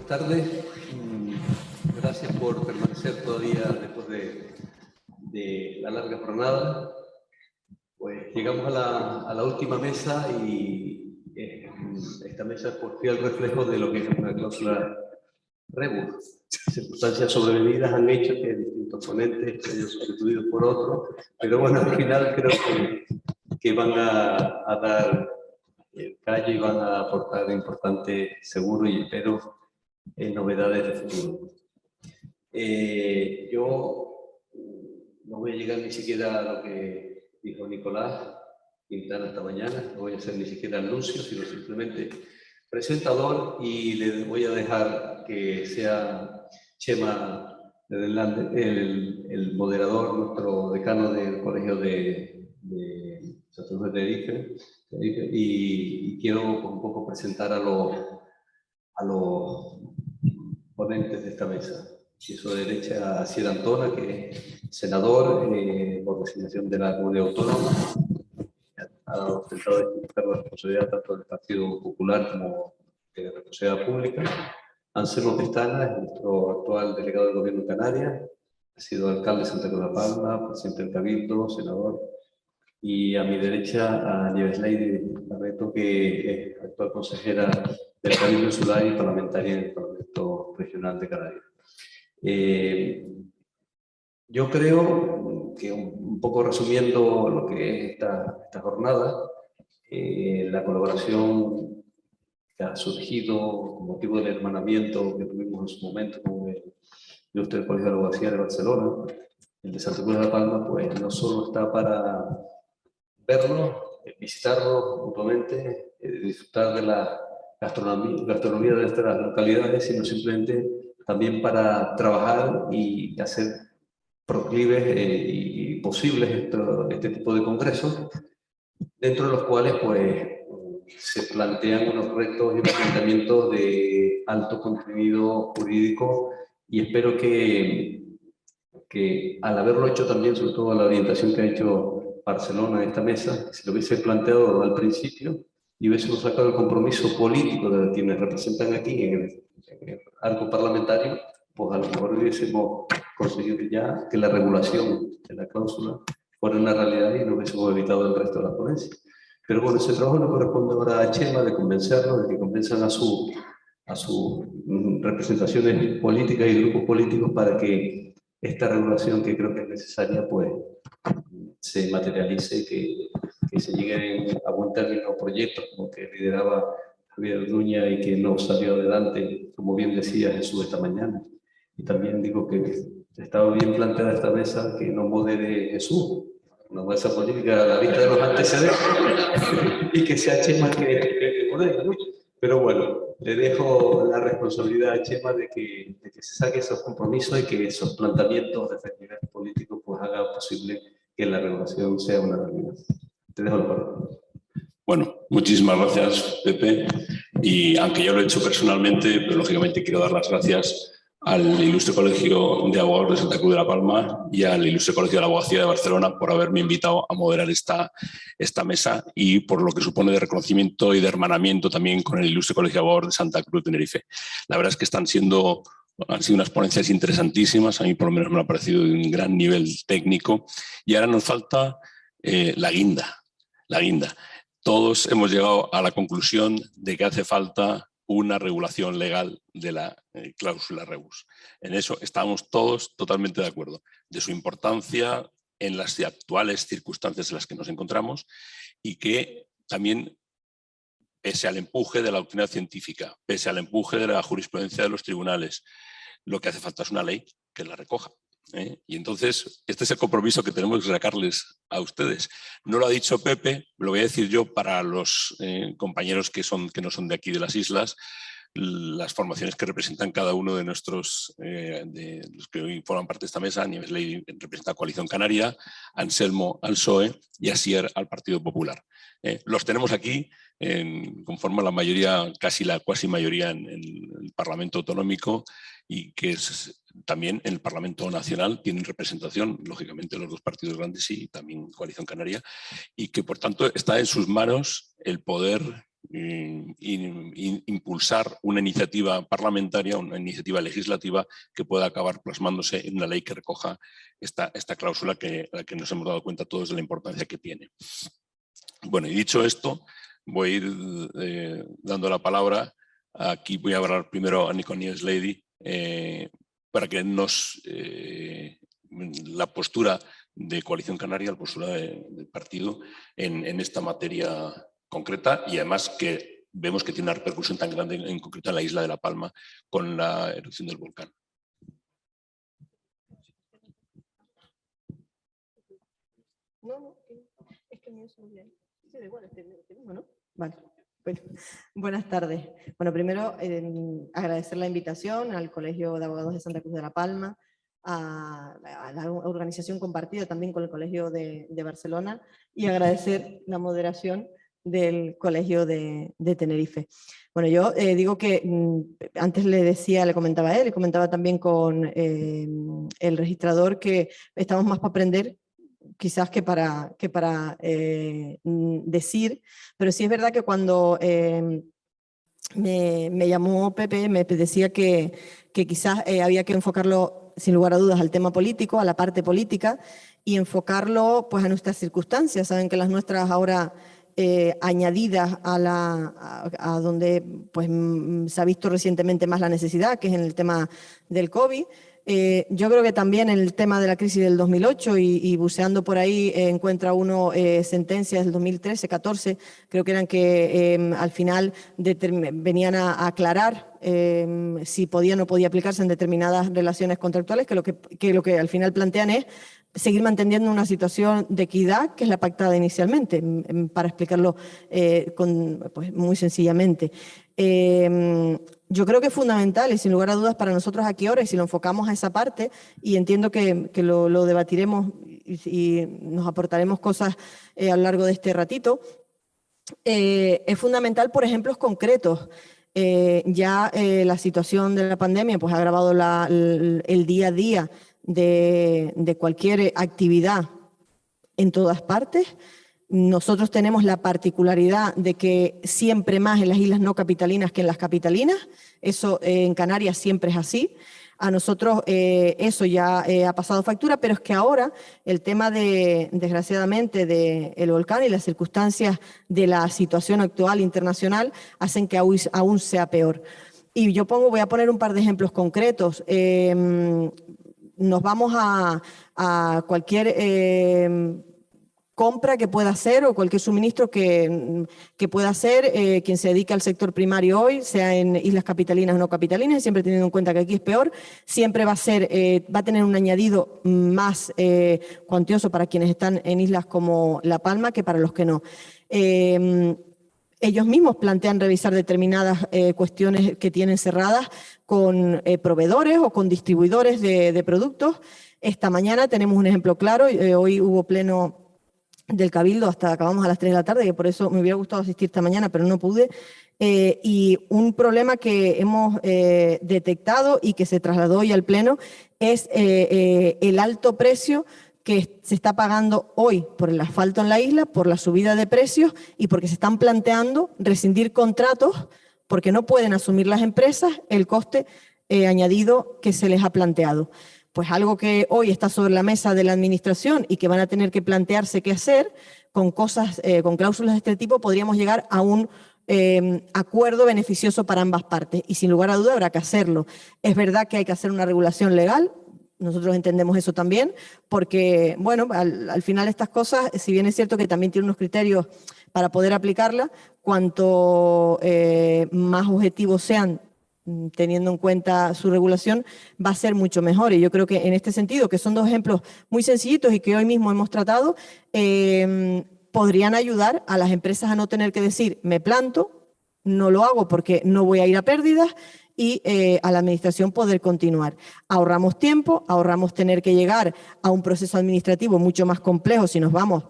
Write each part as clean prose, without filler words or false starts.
tardes. Gracias por permanecer todavía después de la larga jornada. Pues llegamos a la última mesa y esta mesa pues, fue el reflejo de lo que es una cláusula rebus. Circunstancias sobrevenidas han hecho que distintos ponentes se hayan sustituido por otros, pero bueno, al final creo que van a dar el callo y van a aportar importante, seguro y espero, novedades de futuro. Yo no voy a llegar ni siquiera a lo que dijo Nicolás Quintana esta mañana, no voy a hacer ni siquiera anuncio, sino simplemente presentador, y le voy a dejar que sea Chema el moderador, nuestro decano del Colegio de Sacerdotes de Tenerife, y quiero un poco presentar a los ponentes de esta mesa. Empiezo de derecha a Sierra Antona, que es senador por designación de la Comunidad Autónoma. Ha ostentado la responsabilidad tanto del Partido Popular como de la responsabilidad pública. Anselmo Pestana es nuestro actual delegado del Gobierno de Canarias. Ha sido alcalde de Santa Cruz de la Palma, presidente del Cabildo, senador. Y a mi derecha a Nieves Lady Barreto, que es actual consejera del Cabildo Insular y parlamentaria en el Parlamento Regional de Canarias. Yo creo que un poco resumiendo lo que es esta jornada, la colaboración que ha surgido con motivo del hermanamiento que tuvimos en su momento con el Ilustre Colegio de Abogacía de Barcelona, el de Santa Cruz de la Palma, pues no solo está para verlos, visitarlos mutuamente, disfrutar de la gastronomía de nuestras localidades, sino simplemente también para trabajar y hacer proclives y posibles este tipo de congresos, dentro de los cuales pues, se plantean unos retos y unos planteamientos de alto contenido jurídico, y espero que al haberlo hecho también, sobre todo la orientación que ha hecho Barcelona en esta mesa, si lo hubiese planteado al principio y hubiésemos sacado el compromiso político de quienes representan aquí en el arco parlamentario, pues a lo mejor hubiésemos conseguido ya que la regulación de la cláusula fuera una realidad y no hubiésemos evitado el resto de las ponencias. Pero bueno, ese trabajo le corresponde ahora a Chema de convencerlos, de que convenzan a sus representaciones políticas y grupos políticos para que esta regulación, que creo que es necesaria, pues se materialice, que se lleguen a buen término proyectos como que lideraba Javier Duña y que no salió adelante, como bien decía Jesús esta mañana. Y también digo que estaba bien planteada esta mesa, que no modere Jesús, una mesa política a la vista de los antecedentes, y que sea Chema que modere, ¿no? Pero bueno, le dejo la responsabilidad a Chema de que se saque esos compromisos y que esos planteamientos de efectividad políticos pues hagan posible que la regulación sea una realidad. Te dejo la palabra. Bueno, muchísimas gracias, Pepe. Y aunque yo lo he hecho personalmente, pero lógicamente quiero dar las gracias al Ilustre Colegio de Abogados de Santa Cruz de la Palma y al Ilustre Colegio de la Abogacía de Barcelona por haberme invitado a moderar esta mesa, y por lo que supone de reconocimiento y de hermanamiento también con el Ilustre Colegio de Abogados de Santa Cruz de Tenerife. La verdad es que han sido unas ponencias interesantísimas, a mí por lo menos me ha parecido de un gran nivel técnico, y ahora nos falta la guinda. Todos hemos llegado a la conclusión de que hace falta una regulación legal de la cláusula rebus. En eso estamos todos totalmente de acuerdo, de su importancia en las actuales circunstancias en las que nos encontramos, y que también, pese al empuje de la doctrina científica, pese al empuje de la jurisprudencia de los tribunales, lo que hace falta es una ley que la recoja. Y entonces, este es el compromiso que tenemos que sacarles a ustedes. No lo ha dicho Pepe, lo voy a decir yo para los compañeros que no son de aquí de las islas. Las formaciones que representan cada uno de nuestros, de los que hoy forman parte de esta mesa. Nieves Ley representa a Coalición Canaria, Anselmo al PSOE y Asier al Partido Popular. Los tenemos aquí, conforman la mayoría, casi la cuasi mayoría en el Parlamento Autonómico, y que también en el Parlamento Nacional tienen representación, lógicamente, los dos partidos grandes y también Coalición Canaria, y que por tanto está en sus manos el poder impulsar una iniciativa parlamentaria, una iniciativa legislativa que pueda acabar plasmándose en una ley que recoja esta cláusula a la que nos hemos dado cuenta todos de la importancia que tiene. Bueno, y dicho esto, voy a ir dando la palabra. Aquí voy a hablar primero a Niconius Lady para que nos la postura de Coalición Canaria, la postura del partido en esta materia concreta, y además que vemos que tiene una repercusión tan grande en concreto en la isla de La Palma con la erupción del volcán. No, es que me es muy bien. Sí, da igual, bueno, vale. Bueno, buenas tardes. Bueno, primero agradecer la invitación al Colegio de Abogados de Santa Cruz de La Palma, a la organización compartida también con el Colegio de Barcelona, y agradecer la moderación del Colegio de Tenerife. Bueno, yo digo que antes le comentaba a él, le comentaba también con el registrador que estamos más para aprender quizás que para decir, pero sí es verdad que cuando me llamó Pepe, me decía que quizás había que enfocarlo sin lugar a dudas al tema político, a la parte política, y enfocarlo pues a nuestras circunstancias. Saben que las nuestras ahora añadidas a donde pues, se ha visto recientemente más la necesidad, que es en el tema del COVID. Yo creo que también en el tema de la crisis del 2008 y buceando por ahí encuentra uno sentencias del 2013, 14, creo que eran que al final venían a aclarar si podía o no podía aplicarse en determinadas relaciones contractuales, que lo que al final plantean es seguir manteniendo una situación de equidad que es la pactada inicialmente, para explicarlo pues, muy sencillamente. Yo creo que es fundamental y sin lugar a dudas para nosotros aquí ahora, y si lo enfocamos a esa parte, y entiendo que lo debatiremos y nos aportaremos cosas a lo largo de este ratito, es fundamental por ejemplos concretos. La situación de la pandemia pues, ha agravado el día a día de cualquier actividad en todas partes. Nosotros tenemos la particularidad de que siempre más en las islas no capitalinas que en las capitalinas. Eso en Canarias siempre es así. A nosotros eso ya ha pasado factura, pero es que ahora el tema desgraciadamente, del volcán y las circunstancias de la situación actual internacional hacen que aún sea peor. Y voy a poner un par de ejemplos concretos. Nos vamos a cualquier compra que pueda hacer o cualquier suministro que pueda hacer quien se dedica al sector primario hoy, sea en islas capitalinas o no capitalinas, siempre teniendo en cuenta que aquí es peor, siempre va a tener un añadido más cuantioso para quienes están en islas como La Palma que para los que no. Ellos mismos plantean revisar determinadas cuestiones que tienen cerradas con proveedores o con distribuidores de productos. Esta mañana tenemos un ejemplo claro, hoy hubo pleno del Cabildo, hasta acabamos a las 3 de la tarde, que por eso me hubiera gustado asistir esta mañana, pero no pude. Y un problema que hemos detectado y que se trasladó hoy al Pleno es el alto precio que se está pagando hoy por el asfalto en la isla, por la subida de precios y porque se están planteando rescindir contratos porque no pueden asumir las empresas el coste añadido que se les ha planteado. Pues algo que hoy está sobre la mesa de la administración y que van a tener que plantearse qué hacer con con cláusulas de este tipo, podríamos llegar a un acuerdo beneficioso para ambas partes y sin lugar a duda habrá que hacerlo. Es verdad que hay que hacer una regulación legal, nosotros entendemos eso también, porque bueno, al final estas cosas, si bien es cierto que también tiene unos criterios para poder aplicarla, cuanto más objetivos sean, teniendo en cuenta su regulación, va a ser mucho mejor. Y yo creo que en este sentido, que son dos ejemplos muy sencillitos y que hoy mismo hemos tratado, podrían ayudar a las empresas a no tener que decir, me planto, no lo hago porque no voy a ir a pérdidas, y a la administración poder continuar. Ahorramos tiempo, ahorramos tener que llegar a un proceso administrativo mucho más complejo si nos vamos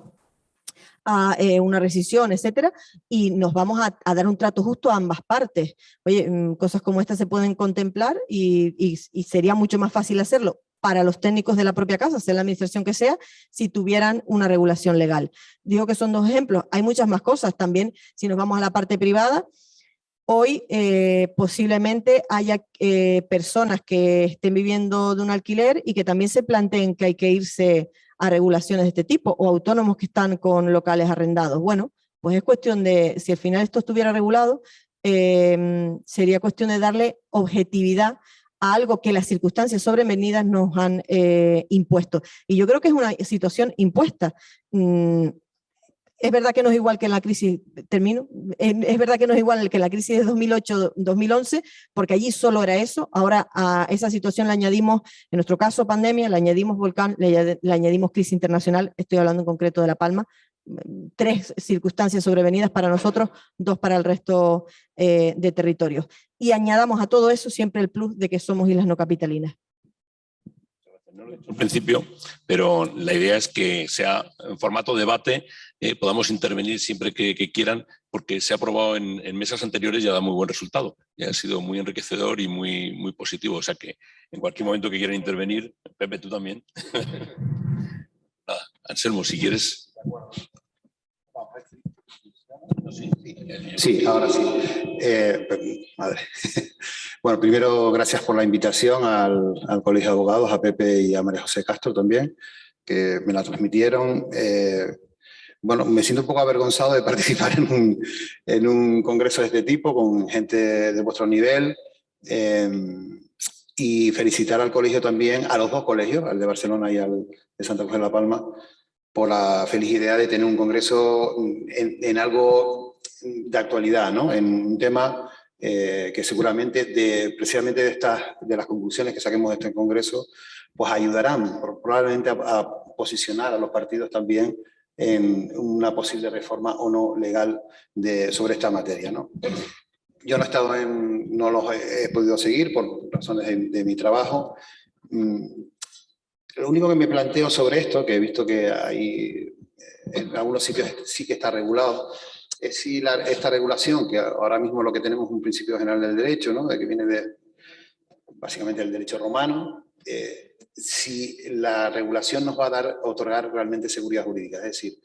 a una rescisión, etcétera, y nos vamos a dar un trato justo a ambas partes. Oye, cosas como estas se pueden contemplar y sería mucho más fácil hacerlo para los técnicos de la propia casa, sea la administración que sea, si tuvieran una regulación legal. Digo que son 2 ejemplos. Hay muchas más cosas también. Si nos vamos a la parte privada, hoy posiblemente haya personas que estén viviendo de un alquiler y que también se planteen que hay que irse a regulaciones de este tipo, o autónomos que están con locales arrendados. Bueno, pues es cuestión de, si al final esto estuviera regulado, sería cuestión de darle objetividad a algo que las circunstancias sobrevenidas nos han impuesto. Y yo creo que es una situación impuesta. Es verdad que no es igual que en la crisis, es verdad que no es igual que en la crisis de 2008-2011, porque allí solo era eso. Ahora a esa situación le añadimos, en nuestro caso pandemia, le añadimos volcán, le añadimos crisis internacional, estoy hablando en concreto de La Palma, 3 circunstancias sobrevenidas para nosotros, 2 para el resto de territorios. Y añadamos a todo eso siempre el plus de que somos islas no capitalinas. No lo he dicho al principio, pero la idea es que sea en formato debate, podamos intervenir siempre que quieran, porque se ha aprobado en mesas anteriores y ha dado muy buen resultado. Y ha sido muy enriquecedor y muy positivo. O sea que en cualquier momento que quieran intervenir, Pepe, tú también. Nada, Anselmo, si quieres. Sí, ahora sí. Madre. Bueno, primero, gracias por la invitación al Colegio de Abogados, a Pepe y a María José Castro también, que me la transmitieron. Bueno, me siento un poco avergonzado de participar en un congreso de este tipo, con gente de vuestro nivel, y felicitar al colegio también, a los 2 colegios, al de Barcelona y al de Santa Cruz de la Palma, por la feliz idea de tener un congreso en algo de actualidad, ¿no? En un tema que seguramente, precisamente de las conclusiones que saquemos de este congreso, pues ayudarán probablemente a posicionar a los partidos también en una posible reforma o no legal sobre esta materia, ¿no? Yo no he estado no los he podido seguir por razones de mi trabajo. Lo único que me planteo sobre esto, que he visto que hay en algunos sitios sí que está regulado, es si esta regulación, que ahora mismo lo que tenemos es un principio general del derecho, ¿no? Que viene básicamente del derecho romano, si la regulación nos va a otorgar realmente seguridad jurídica. Es decir,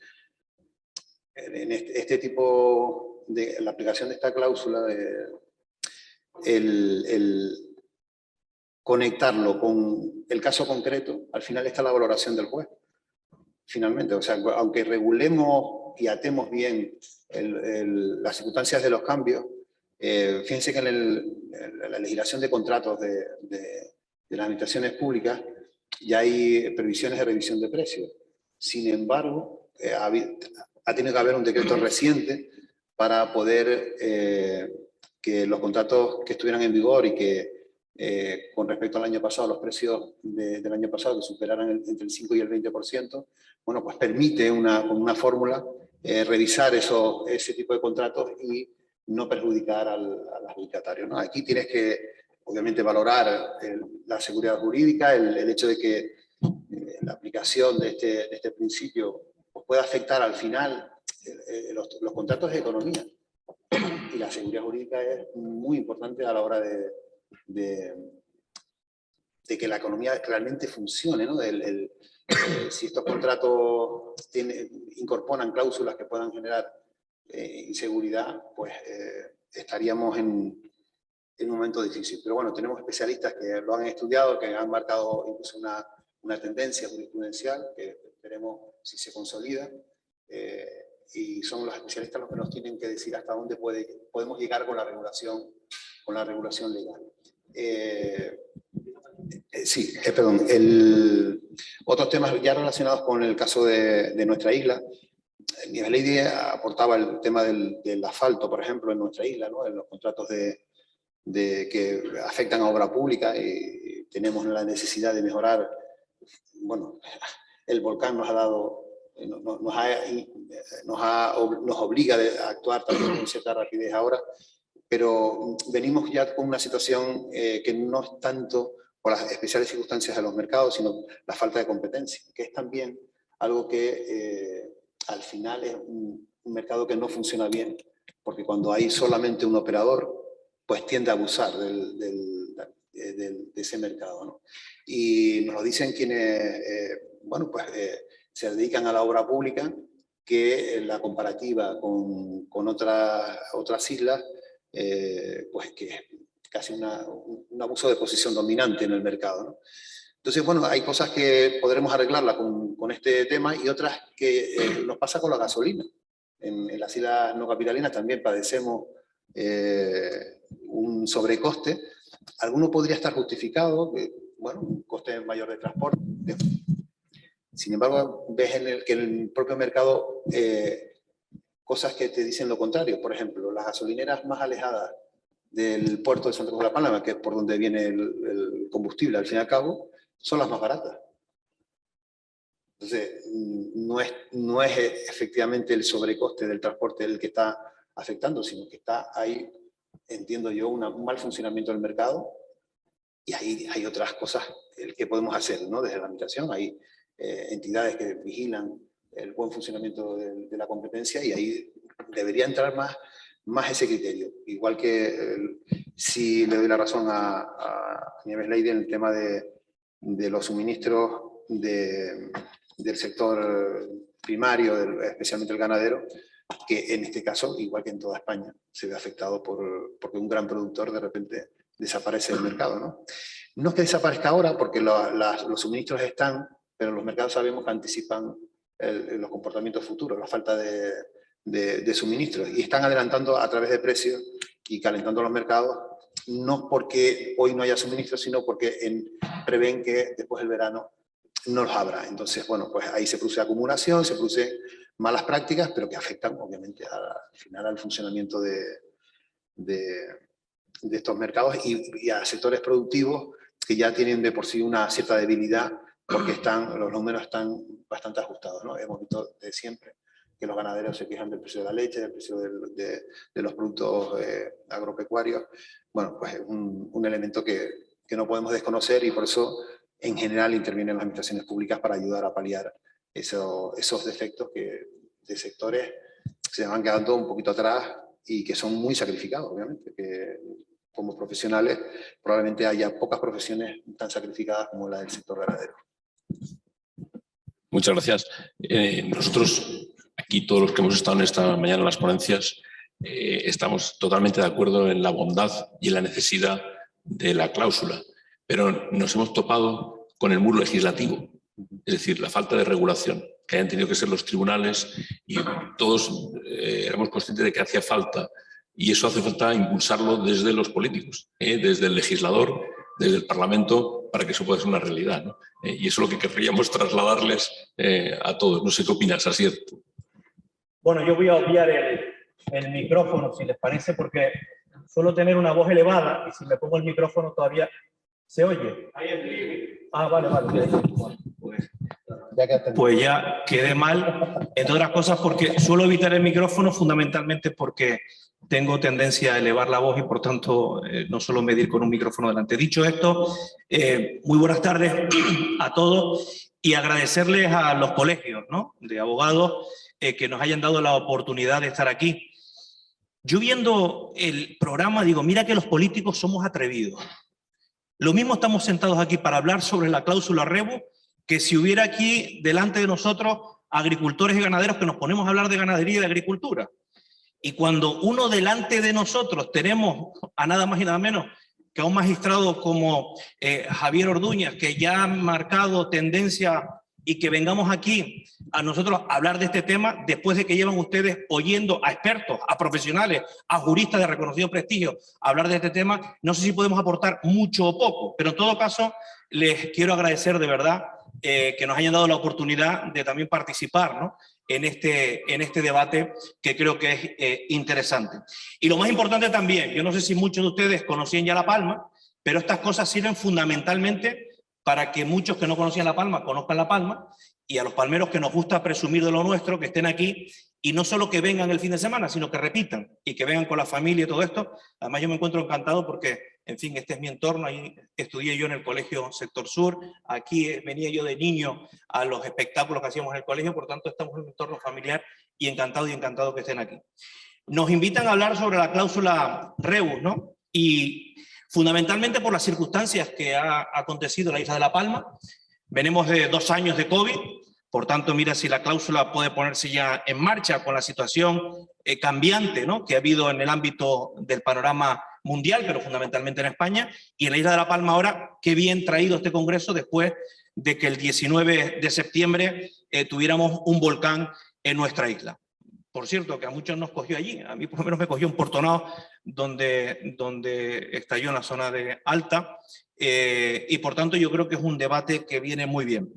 en este tipo de la aplicación de esta cláusula, el conectarlo con el caso concreto, al final está la valoración del juez. Finalmente, o sea, aunque regulemos y atemos bien las circunstancias de los cambios, fíjense que en la legislación de contratos de las administraciones públicas ya hay previsiones de revisión de precios. Sin embargo, ha tenido que haber un decreto reciente para poder que los contratos que estuvieran en vigor y que con respecto al año pasado, los precios del año pasado que superaran entre el 5 y el 20%, bueno, pues permite con una fórmula revisar ese tipo de contratos y no perjudicar al adjudicatario, ¿no? Aquí tienes que, obviamente, valorar la seguridad jurídica, el hecho de que la aplicación de este principio pues, pueda afectar al final los contratos de economía. Y la seguridad jurídica es muy importante a la hora de que la economía realmente funcione, ¿no? Si estos contratos incorporan cláusulas que puedan generar inseguridad, pues estaríamos en un momento difícil. Pero bueno, tenemos especialistas que lo han estudiado, que han marcado incluso una tendencia jurisprudencial, que esperemos si se consolida, y son los especialistas los que nos tienen que decir hasta dónde podemos llegar con la regulación legal. Sí, perdón. Otros temas ya relacionados con el caso de nuestra isla. La ley aportaba el tema del asfalto, por ejemplo, en nuestra isla, ¿no? En los contratos que afectan a obra pública, y tenemos la necesidad de mejorar. Bueno, el volcán nos obliga a actuar también con cierta rapidez ahora, pero venimos ya con una situación que no es tanto por las especiales circunstancias de los mercados, sino la falta de competencia, que es también algo que al final es un mercado que no funciona bien, porque cuando hay solamente un operador, pues tiende a abusar de ese mercado, ¿no? Y nos lo dicen quienes bueno, pues, se dedican a la obra pública, que la comparativa con otras islas, pues que es casi un abuso de posición dominante en el mercado, ¿no? Entonces, bueno, hay cosas que podremos arreglarla con este tema y otras que nos pasa con la gasolina. En las islas no capitalinas también padecemos un sobrecoste. Alguno podría estar justificado, bueno, un coste mayor de transporte. Sin embargo, ves que en el propio mercado cosas que te dicen lo contrario. Por ejemplo, las gasolineras más alejadas del puerto de Santa Cruz de la Palma, que es por donde viene el combustible, al fin y al cabo, son las más baratas. Entonces, no es efectivamente el sobrecoste del transporte el que está afectando, sino que está ahí, entiendo yo, un mal funcionamiento del mercado, y ahí hay otras cosas que podemos hacer, ¿no? Desde la administración hay entidades que vigilan el buen funcionamiento de la competencia, y ahí debería entrar más ese criterio. Igual que si le doy la razón a Nieves Leide en el tema de los suministros del sector primario, especialmente el ganadero, que en este caso, igual que en toda España, se ve afectado porque un gran productor de repente desaparece del mercado, ¿no? No es que desaparezca ahora, porque los suministros están, pero los mercados sabemos que anticipan los comportamientos futuros, la falta de suministros, y están adelantando a través de precios y calentando los mercados, no porque hoy no haya suministros, sino porque prevén que después del verano no los habrá. Entonces, bueno, pues ahí se produce acumulación, se producen malas prácticas, pero que afectan obviamente al final al funcionamiento de estos mercados y a sectores productivos que ya tienen de por sí una cierta debilidad, porque los números están bastante ajustados, ¿no? Hemos visto de siempre que los ganaderos se quejan del precio de la leche, del precio de los productos agropecuarios. Bueno, pues es un elemento que no podemos desconocer, y por eso en general intervienen las administraciones públicas para ayudar a paliar esos defectos de sectores que se van quedando un poquito atrás y que son muy sacrificados, obviamente, que como profesionales probablemente haya pocas profesiones tan sacrificadas como la del sector ganadero. Muchas gracias. Nosotros, aquí todos los que hemos estado en esta mañana en las ponencias, estamos totalmente de acuerdo en la bondad y en la necesidad de la cláusula, pero nos hemos topado con el muro legislativo, es decir, la falta de regulación, que hayan tenido que ser los tribunales, y todos éramos conscientes de que hacía falta, y eso hace falta impulsarlo desde los políticos, desde el legislador, desde el Parlamento, para que eso pueda ser una realidad, ¿no? Y eso es lo que querríamos trasladarles a todos. No sé qué opinas, Asier. Bueno, yo voy a obviar el micrófono, si les parece, porque suelo tener una voz elevada, y si me pongo el micrófono todavía se oye. Ah, vale. Pues ya quedé mal, entre otras cosas porque suelo evitar el micrófono fundamentalmente porque tengo tendencia a elevar la voz y por tanto no suelo medir con un micrófono delante. Dicho esto, muy buenas tardes a todos y agradecerles a los colegios, ¿no?, de abogados que nos hayan dado la oportunidad de estar aquí. Yo viendo el programa digo, mira que los políticos somos atrevidos. Lo mismo estamos sentados aquí para hablar sobre la cláusula rebus que si hubiera aquí delante de nosotros agricultores y ganaderos que nos ponemos a hablar de ganadería y de agricultura. Y cuando uno delante de nosotros tenemos a nada más y nada menos que a un magistrado como Javier Orduñas, que ya ha marcado tendencia, y que vengamos aquí a nosotros a hablar de este tema después de que llevan ustedes oyendo a expertos, a profesionales, a juristas de reconocido prestigio a hablar de este tema, no sé si podemos aportar mucho o poco, pero en todo caso les quiero agradecer de verdad que nos hayan dado la oportunidad de también participar, ¿no?, en este debate que creo que es interesante. Y lo más importante también, yo no sé si muchos de ustedes conocían ya La Palma, pero estas cosas sirven fundamentalmente para que muchos que no conocían La Palma conozcan La Palma, y a los palmeros que nos gusta presumir de lo nuestro, que estén aquí, y no solo que vengan el fin de semana, sino que repitan y que vengan con la familia y todo esto. Además yo me encuentro encantado porque, en fin, este es mi entorno. Ahí estudié yo en el colegio Sector Sur, aquí venía yo de niño a los espectáculos que hacíamos en el colegio, por tanto estamos en un entorno familiar y encantado que estén aquí. Nos invitan a hablar sobre la cláusula rebus, ¿no? Y fundamentalmente por las circunstancias que ha acontecido en la isla de La Palma. Venimos de 2 años de COVID, por tanto, mira si la cláusula puede ponerse ya en marcha con la situación cambiante, ¿no?, que ha habido en el ámbito del panorama mundial, pero fundamentalmente en España, y en la isla de La Palma ahora, qué bien traído este congreso después de que el 19 de septiembre tuviéramos un volcán en nuestra isla. Por cierto, que a muchos nos cogió allí, a mí por lo menos me cogió en Portonao, donde estalló en la zona de Alta, y por tanto yo creo que es un debate que viene muy bien.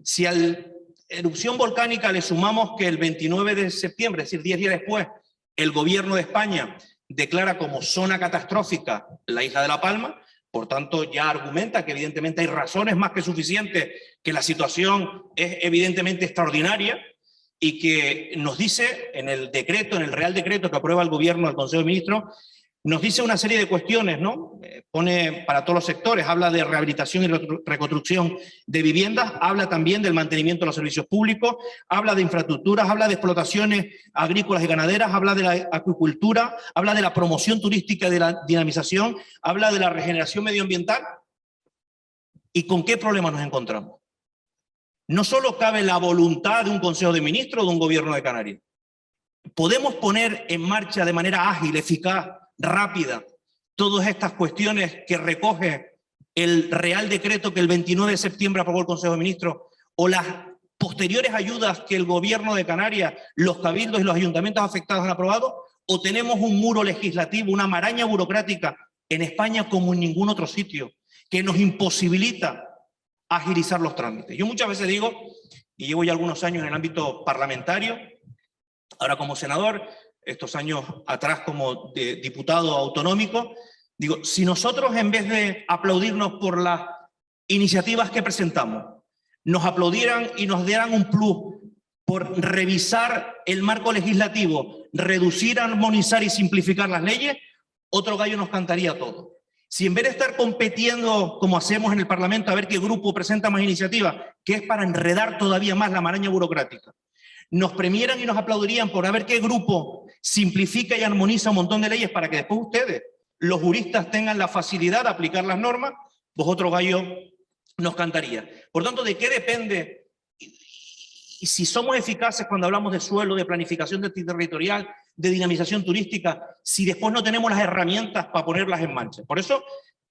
Si a la erupción volcánica le sumamos que el 29 de septiembre, es decir, 10 días después, el gobierno de España declara como zona catastrófica la isla de La Palma, por tanto ya argumenta que evidentemente hay razones más que suficientes, que la situación es evidentemente extraordinaria, y que nos dice en el decreto, en el Real Decreto que aprueba el Gobierno del Consejo de Ministros, nos dice una serie de cuestiones, ¿no? Pone para todos los sectores, habla de rehabilitación y reconstrucción de viviendas, habla también del mantenimiento de los servicios públicos, habla de infraestructuras, habla de explotaciones agrícolas y ganaderas, habla de la acuicultura, habla de la promoción turística y de la dinamización, habla de la regeneración medioambiental. ¿Y con qué problemas nos encontramos? No solo cabe la voluntad de un Consejo de Ministros o de un Gobierno de Canarias. Podemos poner en marcha de manera ágil, eficaz, rápida, todas estas cuestiones que recoge el Real Decreto que el 29 de septiembre aprobó el Consejo de Ministros, o las posteriores ayudas que el Gobierno de Canarias, los cabildos y los ayuntamientos afectados han aprobado, o tenemos un muro legislativo, una maraña burocrática en España como en ningún otro sitio, que nos imposibilita agilizar los trámites. Yo muchas veces digo, y llevo ya algunos años en el ámbito parlamentario, ahora como senador, estos años atrás como diputado autonómico, digo, si nosotros en vez de aplaudirnos por las iniciativas que presentamos, nos aplaudieran y nos dieran un plus por revisar el marco legislativo, reducir, armonizar y simplificar las leyes, otro gallo nos cantaría todo. Si en vez de estar compitiendo como hacemos en el Parlamento a ver qué grupo presenta más iniciativas, que es para enredar todavía más la maraña burocrática, nos premiaran y nos aplaudirían por a ver qué grupo simplifica y armoniza un montón de leyes para que después ustedes, los juristas, tengan la facilidad de aplicar las normas, pues otro gallo nos cantaría. Por tanto, ¿de qué depende? Y si somos eficaces cuando hablamos de suelo, de planificación territorial, de dinamización turística, si después no tenemos las herramientas para ponerlas en marcha. Por eso,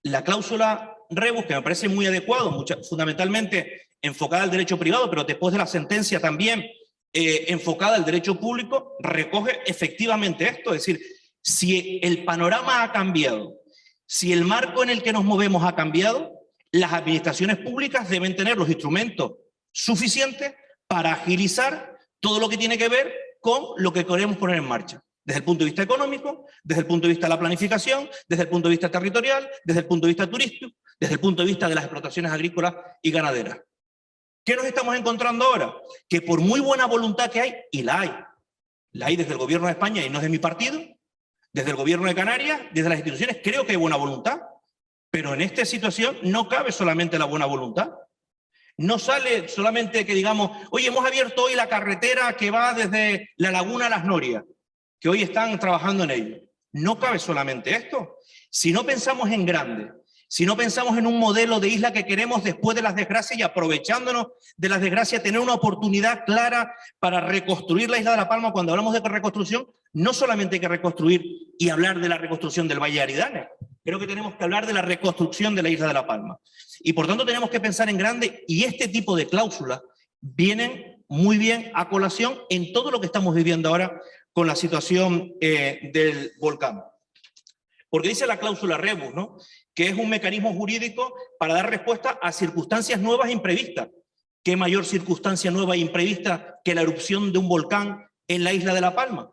la cláusula rebus, que me parece muy adecuado, fundamentalmente enfocada al derecho privado, pero después de la sentencia también enfocada al derecho público, recoge efectivamente esto, es decir, si el panorama ha cambiado, si el marco en el que nos movemos ha cambiado, las administraciones públicas deben tener los instrumentos suficientes para agilizar todo lo que tiene que ver con lo que queremos poner en marcha, desde el punto de vista económico, desde el punto de vista de la planificación, desde el punto de vista territorial, desde el punto de vista turístico, desde el punto de vista de las explotaciones agrícolas y ganaderas. ¿Qué nos estamos encontrando ahora? Que por muy buena voluntad que hay, y la hay desde el Gobierno de España y no es de mi partido, desde el Gobierno de Canarias, desde las instituciones, creo que hay buena voluntad, pero en esta situación no cabe solamente la buena voluntad. No sale solamente que digamos, oye, hemos abierto hoy la carretera que va desde La Laguna a Las Norias, que hoy están trabajando en ello. No cabe solamente esto. Si no pensamos en grande, si no pensamos en un modelo de isla que queremos después de las desgracias y aprovechándonos de las desgracias, tener una oportunidad clara para reconstruir la isla de La Palma. Cuando hablamos de reconstrucción, no solamente hay que reconstruir y hablar de la reconstrucción del Valle de Aridane, creo que tenemos que hablar de la reconstrucción de la isla de La Palma. Y por tanto tenemos que pensar en grande, y este tipo de cláusulas vienen muy bien a colación en todo lo que estamos viviendo ahora con la situación del volcán. Porque dice la cláusula rebus, ¿no?, que es un mecanismo jurídico para dar respuesta a circunstancias nuevas e imprevistas. ¿Qué mayor circunstancia nueva e imprevista que la erupción de un volcán en la isla de La Palma?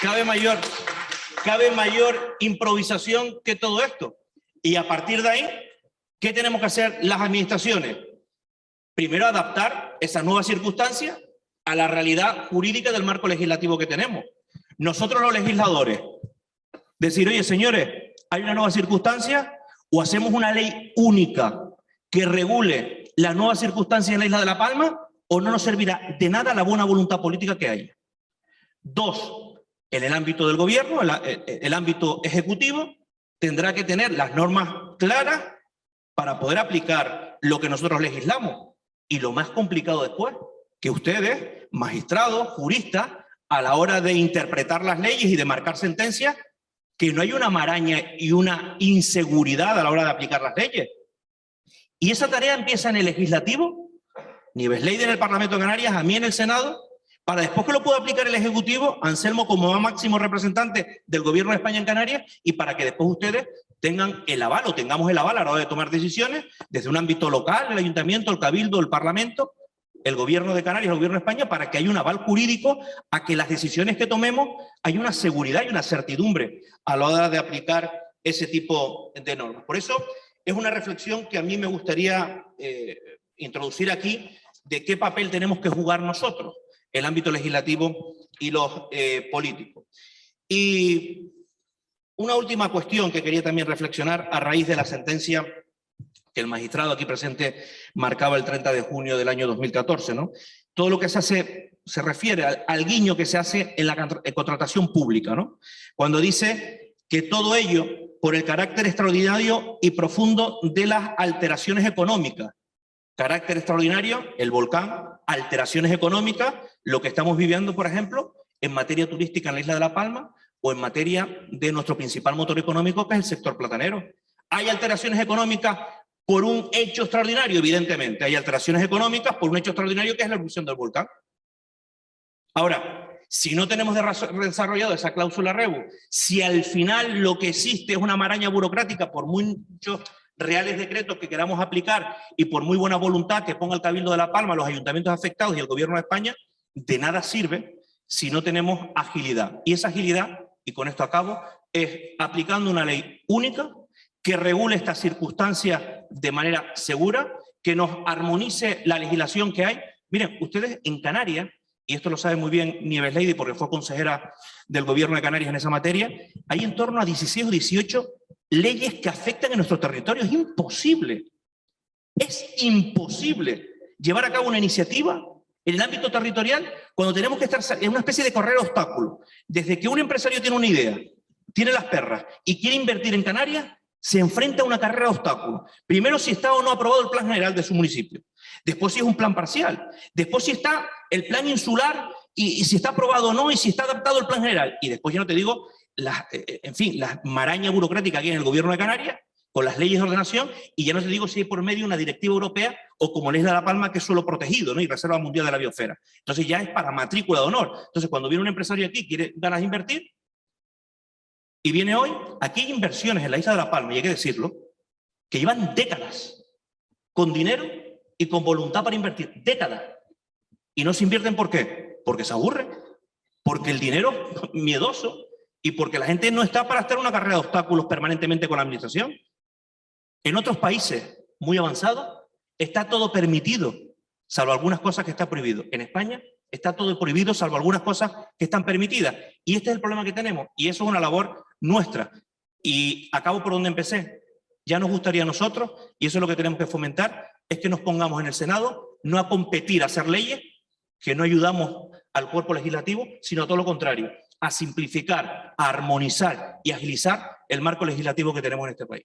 Cabe mayor improvisación que todo esto. Y a partir de ahí, ¿qué tenemos que hacer las administraciones? Primero, adaptar esa nueva circunstancia a la realidad jurídica del marco legislativo que tenemos. Nosotros los legisladores, decir, oye, señores, hay una nueva circunstancia, o hacemos una ley única que regule la nueva circunstancia en la isla de La Palma, o no nos servirá de nada la buena voluntad política que haya. Dos, en el ámbito del gobierno, el ámbito ejecutivo, tendrá que tener las normas claras para poder aplicar lo que nosotros legislamos. Y lo más complicado después, que ustedes, magistrados, juristas, a la hora de interpretar las leyes y de marcar sentencias, que no hay una maraña y una inseguridad a la hora de aplicar las leyes. Y esa tarea empieza en el legislativo, Nieves Leyde en el Parlamento de Canarias, a mí en el Senado, para después que lo pueda aplicar el Ejecutivo, Anselmo como máximo representante del Gobierno de España en Canarias, y para que después ustedes tengan el aval o tengamos el aval a la hora de tomar decisiones desde un ámbito local, el Ayuntamiento, el Cabildo, el Parlamento, el Gobierno de Canarias, el Gobierno de España, para que haya un aval jurídico a que las decisiones que tomemos haya una seguridad y una certidumbre a la hora de aplicar ese tipo de normas. Por eso es una reflexión que a mí me gustaría introducir aquí de qué papel tenemos que jugar nosotros, el ámbito legislativo y los políticos. Y una última cuestión que quería también reflexionar a raíz de la sentencia que el magistrado aquí presente marcaba el 30 de junio del año 2014, ¿no? Todo lo que se hace se refiere al guiño que se hace en la contratación pública, ¿no? Cuando dice que todo ello por el carácter extraordinario y profundo de las alteraciones económicas. Carácter extraordinario, el volcán, alteraciones económicas, lo que estamos viviendo, por ejemplo, en materia turística en la isla de La Palma o en materia de nuestro principal motor económico, que es el sector platanero. ¿Hay alteraciones económicas por un hecho extraordinario? Evidentemente. Hay alteraciones económicas por un hecho extraordinario, que es la erupción del volcán. Ahora, si no tenemos desarrollado esa cláusula rebus, si al final lo que existe es una maraña burocrática por muchos reales decretos que queramos aplicar y por muy buena voluntad que ponga el Cabildo de La Palma, los ayuntamientos afectados y el Gobierno de España, de nada sirve si no tenemos agilidad. Y esa agilidad, y con esto acabo, es aplicando una ley única que regule estas circunstancias de manera segura, que nos armonice la legislación que hay. Miren, ustedes en Canarias, y esto lo sabe muy bien Nieves Leyde porque fue consejera del Gobierno de Canarias en esa materia, hay en torno a 16 o 18 leyes que afectan a nuestro territorio. Es imposible llevar a cabo una iniciativa en el ámbito territorial cuando tenemos que estar en una especie de correr obstáculos. Desde que un empresario tiene una idea, tiene las perras y quiere invertir en Canarias, se enfrenta a una carrera de obstáculos. Primero, si está o no aprobado el plan general de su municipio. Después, si es un plan parcial. Después, si está el plan insular y si está aprobado o no, y si está adaptado el plan general. Y después ya no te digo, en fin, la maraña burocrática que hay en el Gobierno de Canarias, con las leyes de ordenación, y ya no te digo si hay por medio una directiva europea o como la isla de La Palma, que es suelo protegido, ¿no? Y Reserva Mundial de la Biosfera. Entonces ya es para matrícula de honor. Entonces cuando viene un empresario aquí y quiere ganas de invertir, y viene hoy, aquí hay inversiones en la isla de La Palma, y hay que decirlo, que llevan décadas con dinero y con voluntad para invertir. Décadas. Y no se invierten, ¿por qué? Porque se aburren. Porque el dinero es miedoso. Y porque la gente no está para estar en una carrera de obstáculos permanentemente con la administración. En otros países muy avanzados está todo permitido, salvo algunas cosas que está prohibido. En España está todo prohibido, salvo algunas cosas que están permitidas. Y este es el problema que tenemos. Y eso es una labor nuestra. Y acabo por donde empecé. Ya nos gustaría a nosotros, y eso es lo que tenemos que fomentar, es que nos pongamos en el Senado, no a competir, a hacer leyes, que no ayudamos al cuerpo legislativo, sino a todo lo contrario, a simplificar, a armonizar y agilizar el marco legislativo que tenemos en este país.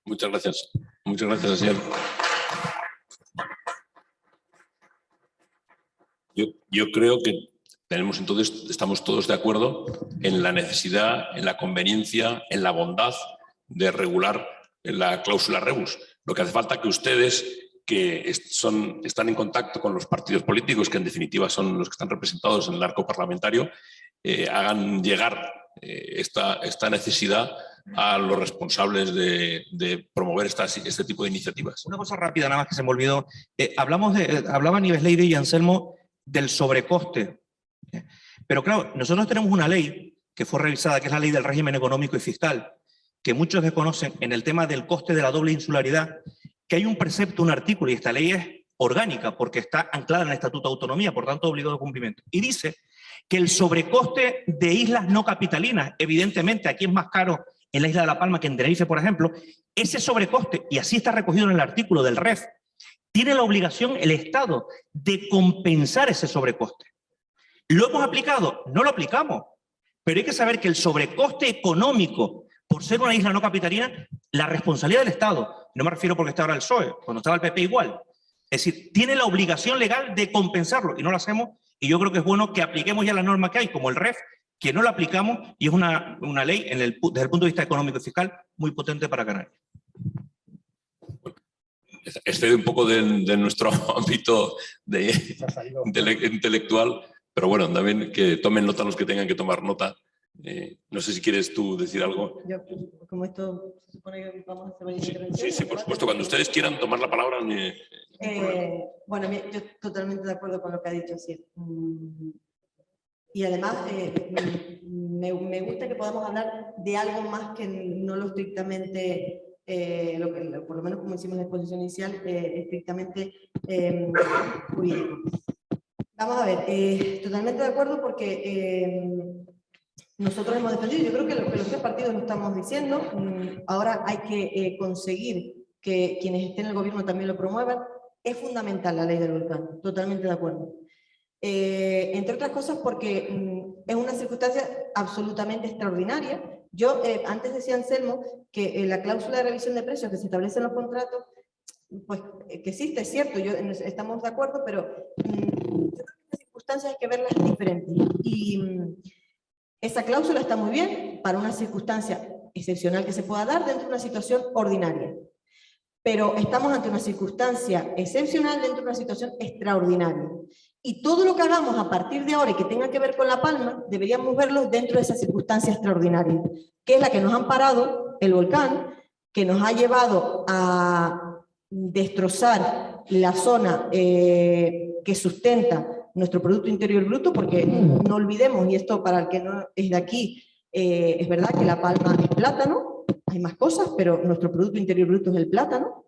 Muchas gracias. Muchas gracias, señor. Yo creo que estamos todos de acuerdo en la necesidad, en la conveniencia, en la bondad de regular la cláusula rebus. Lo que hace falta es que ustedes, que están en contacto con los partidos políticos, que en definitiva son los que están representados en el arco parlamentario, hagan llegar esta necesidad a los responsables de promover este tipo de iniciativas. Una cosa rápida, nada más que se me olvidó. Hablaba Nieves Leyde y Anselmo del sobrecoste. Pero claro, nosotros tenemos una ley que fue revisada, que es la Ley del Régimen Económico y Fiscal, que muchos desconocen en el tema del coste de la doble insularidad, que hay un precepto, un artículo, y esta ley es orgánica porque está anclada en el Estatuto de Autonomía, por tanto obligado de cumplimiento. Y dice que el sobrecoste de islas no capitalinas, evidentemente aquí es más caro en la isla de La Palma que en Tenerife, por ejemplo, ese sobrecoste, y así está recogido en el artículo del REF, tiene la obligación el Estado de compensar ese sobrecoste. ¿Lo hemos aplicado? No lo aplicamos, pero hay que saber que el sobrecoste económico por ser una isla no capitalina, la responsabilidad del Estado, no me refiero porque está ahora el PSOE, cuando estaba el PP igual, es decir, tiene la obligación legal de compensarlo y no lo hacemos, y yo creo que es bueno que apliquemos ya las normas que hay, como el REF, que no la aplicamos y es una ley desde el punto de vista económico y fiscal muy potente para Canarias. Excede un poco de nuestro ámbito intelectual, pero bueno, también que tomen nota los que tengan que tomar nota. No sé si quieres tú decir algo. Yo, como esto se supone que vamos a hacer varias Sí, intervenciones, sí, por supuesto. Cuando ustedes quieran tomar la palabra, bueno, yo totalmente de acuerdo con lo que ha dicho Asier. Y además, me gusta que podamos hablar de algo más que no lo estrictamente, por lo menos como hicimos en la exposición inicial, estrictamente jurídico. Vamos a ver, totalmente de acuerdo porque nosotros hemos defendido, yo creo que lo que los tres partidos lo estamos diciendo, ahora hay que conseguir que quienes estén en el gobierno también lo promuevan. Es fundamental la ley del volcán, totalmente de acuerdo. Entre otras cosas porque es una circunstancia absolutamente extraordinaria. Yo, antes decía Anselmo que la cláusula de revisión de precios que se establece en los contratos, pues que existe, es cierto, estamos de acuerdo, pero yo creo que las circunstancias hay que verlas diferentes. Y esa cláusula está muy bien para una circunstancia excepcional que se pueda dar dentro de una situación ordinaria. Pero estamos ante una circunstancia excepcional dentro de una situación extraordinaria. Y todo lo que hagamos a partir de ahora y que tenga que ver con La Palma, deberíamos verlo dentro de esa circunstancia extraordinaria, que es la que nos ha amparado el volcán, que nos ha llevado a destrozar la zona que sustenta nuestro Producto Interior Bruto, porque no olvidemos, y esto para el que no es de aquí, es verdad que La Palma es plátano, hay más cosas, pero nuestro Producto Interior Bruto es el plátano,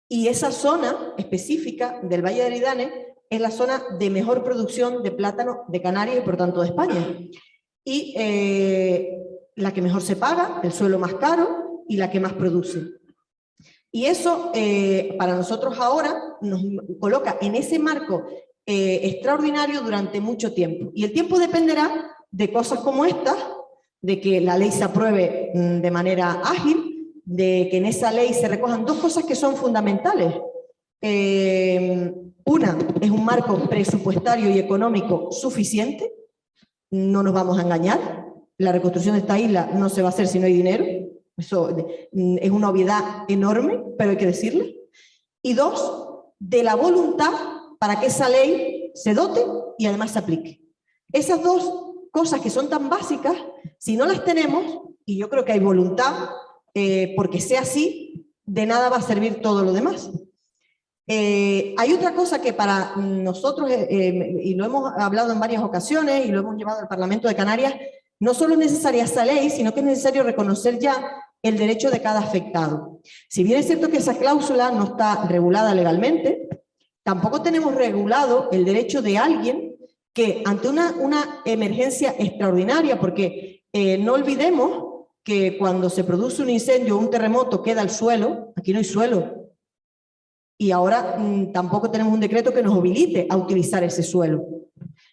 y esa zona específica del Valle de Aridane es la zona de mejor producción de plátano de Canarias y por tanto de España. Y la que mejor se paga, el suelo más caro y la que más produce. Y eso para nosotros ahora nos coloca en ese marco extraordinario durante mucho tiempo. Y el tiempo dependerá de cosas como estas, de que la ley se apruebe de manera ágil, de que en esa ley se recojan dos cosas que son fundamentales. Una es un marco presupuestario y económico suficiente, no nos vamos a engañar, la reconstrucción de esta isla no se va a hacer si no hay dinero, eso es una obviedad enorme, pero hay que decirlo. Y dos, de la voluntad para que esa ley se dote y además se aplique. Esas dos cosas que son tan básicas, si no las tenemos, y yo creo que hay voluntad, porque sea así, de nada va a servir todo lo demás. Hay otra cosa que para nosotros, y lo hemos hablado en varias ocasiones, y lo hemos llevado al Parlamento de Canarias, no solo es necesaria esa ley, sino que es necesario reconocer ya el derecho de cada afectado. Si bien es cierto que esa cláusula no está regulada legalmente, tampoco tenemos regulado el derecho de alguien que ante una emergencia extraordinaria, porque no olvidemos que cuando se produce un incendio o un terremoto queda el suelo, aquí no hay suelo, y ahora tampoco tenemos un decreto que nos habilite a utilizar ese suelo.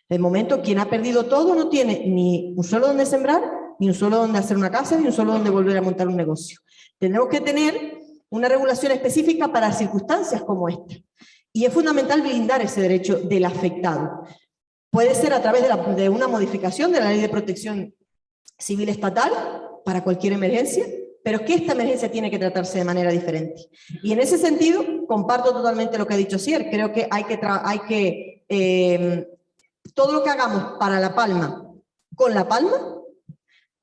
De momento, quien ha perdido todo no tiene ni un suelo donde sembrar, ni un suelo donde hacer una casa, ni un suelo donde volver a montar un negocio. Tenemos que tener una regulación específica para circunstancias como esta. Y es fundamental blindar ese derecho del afectado. Puede ser a través de una modificación de la Ley de Protección Civil Estatal para cualquier emergencia, pero es que esta emergencia tiene que tratarse de manera diferente. Y en ese sentido, comparto totalmente lo que ha dicho Asier. Creo que todo lo que hagamos para La Palma, con La Palma,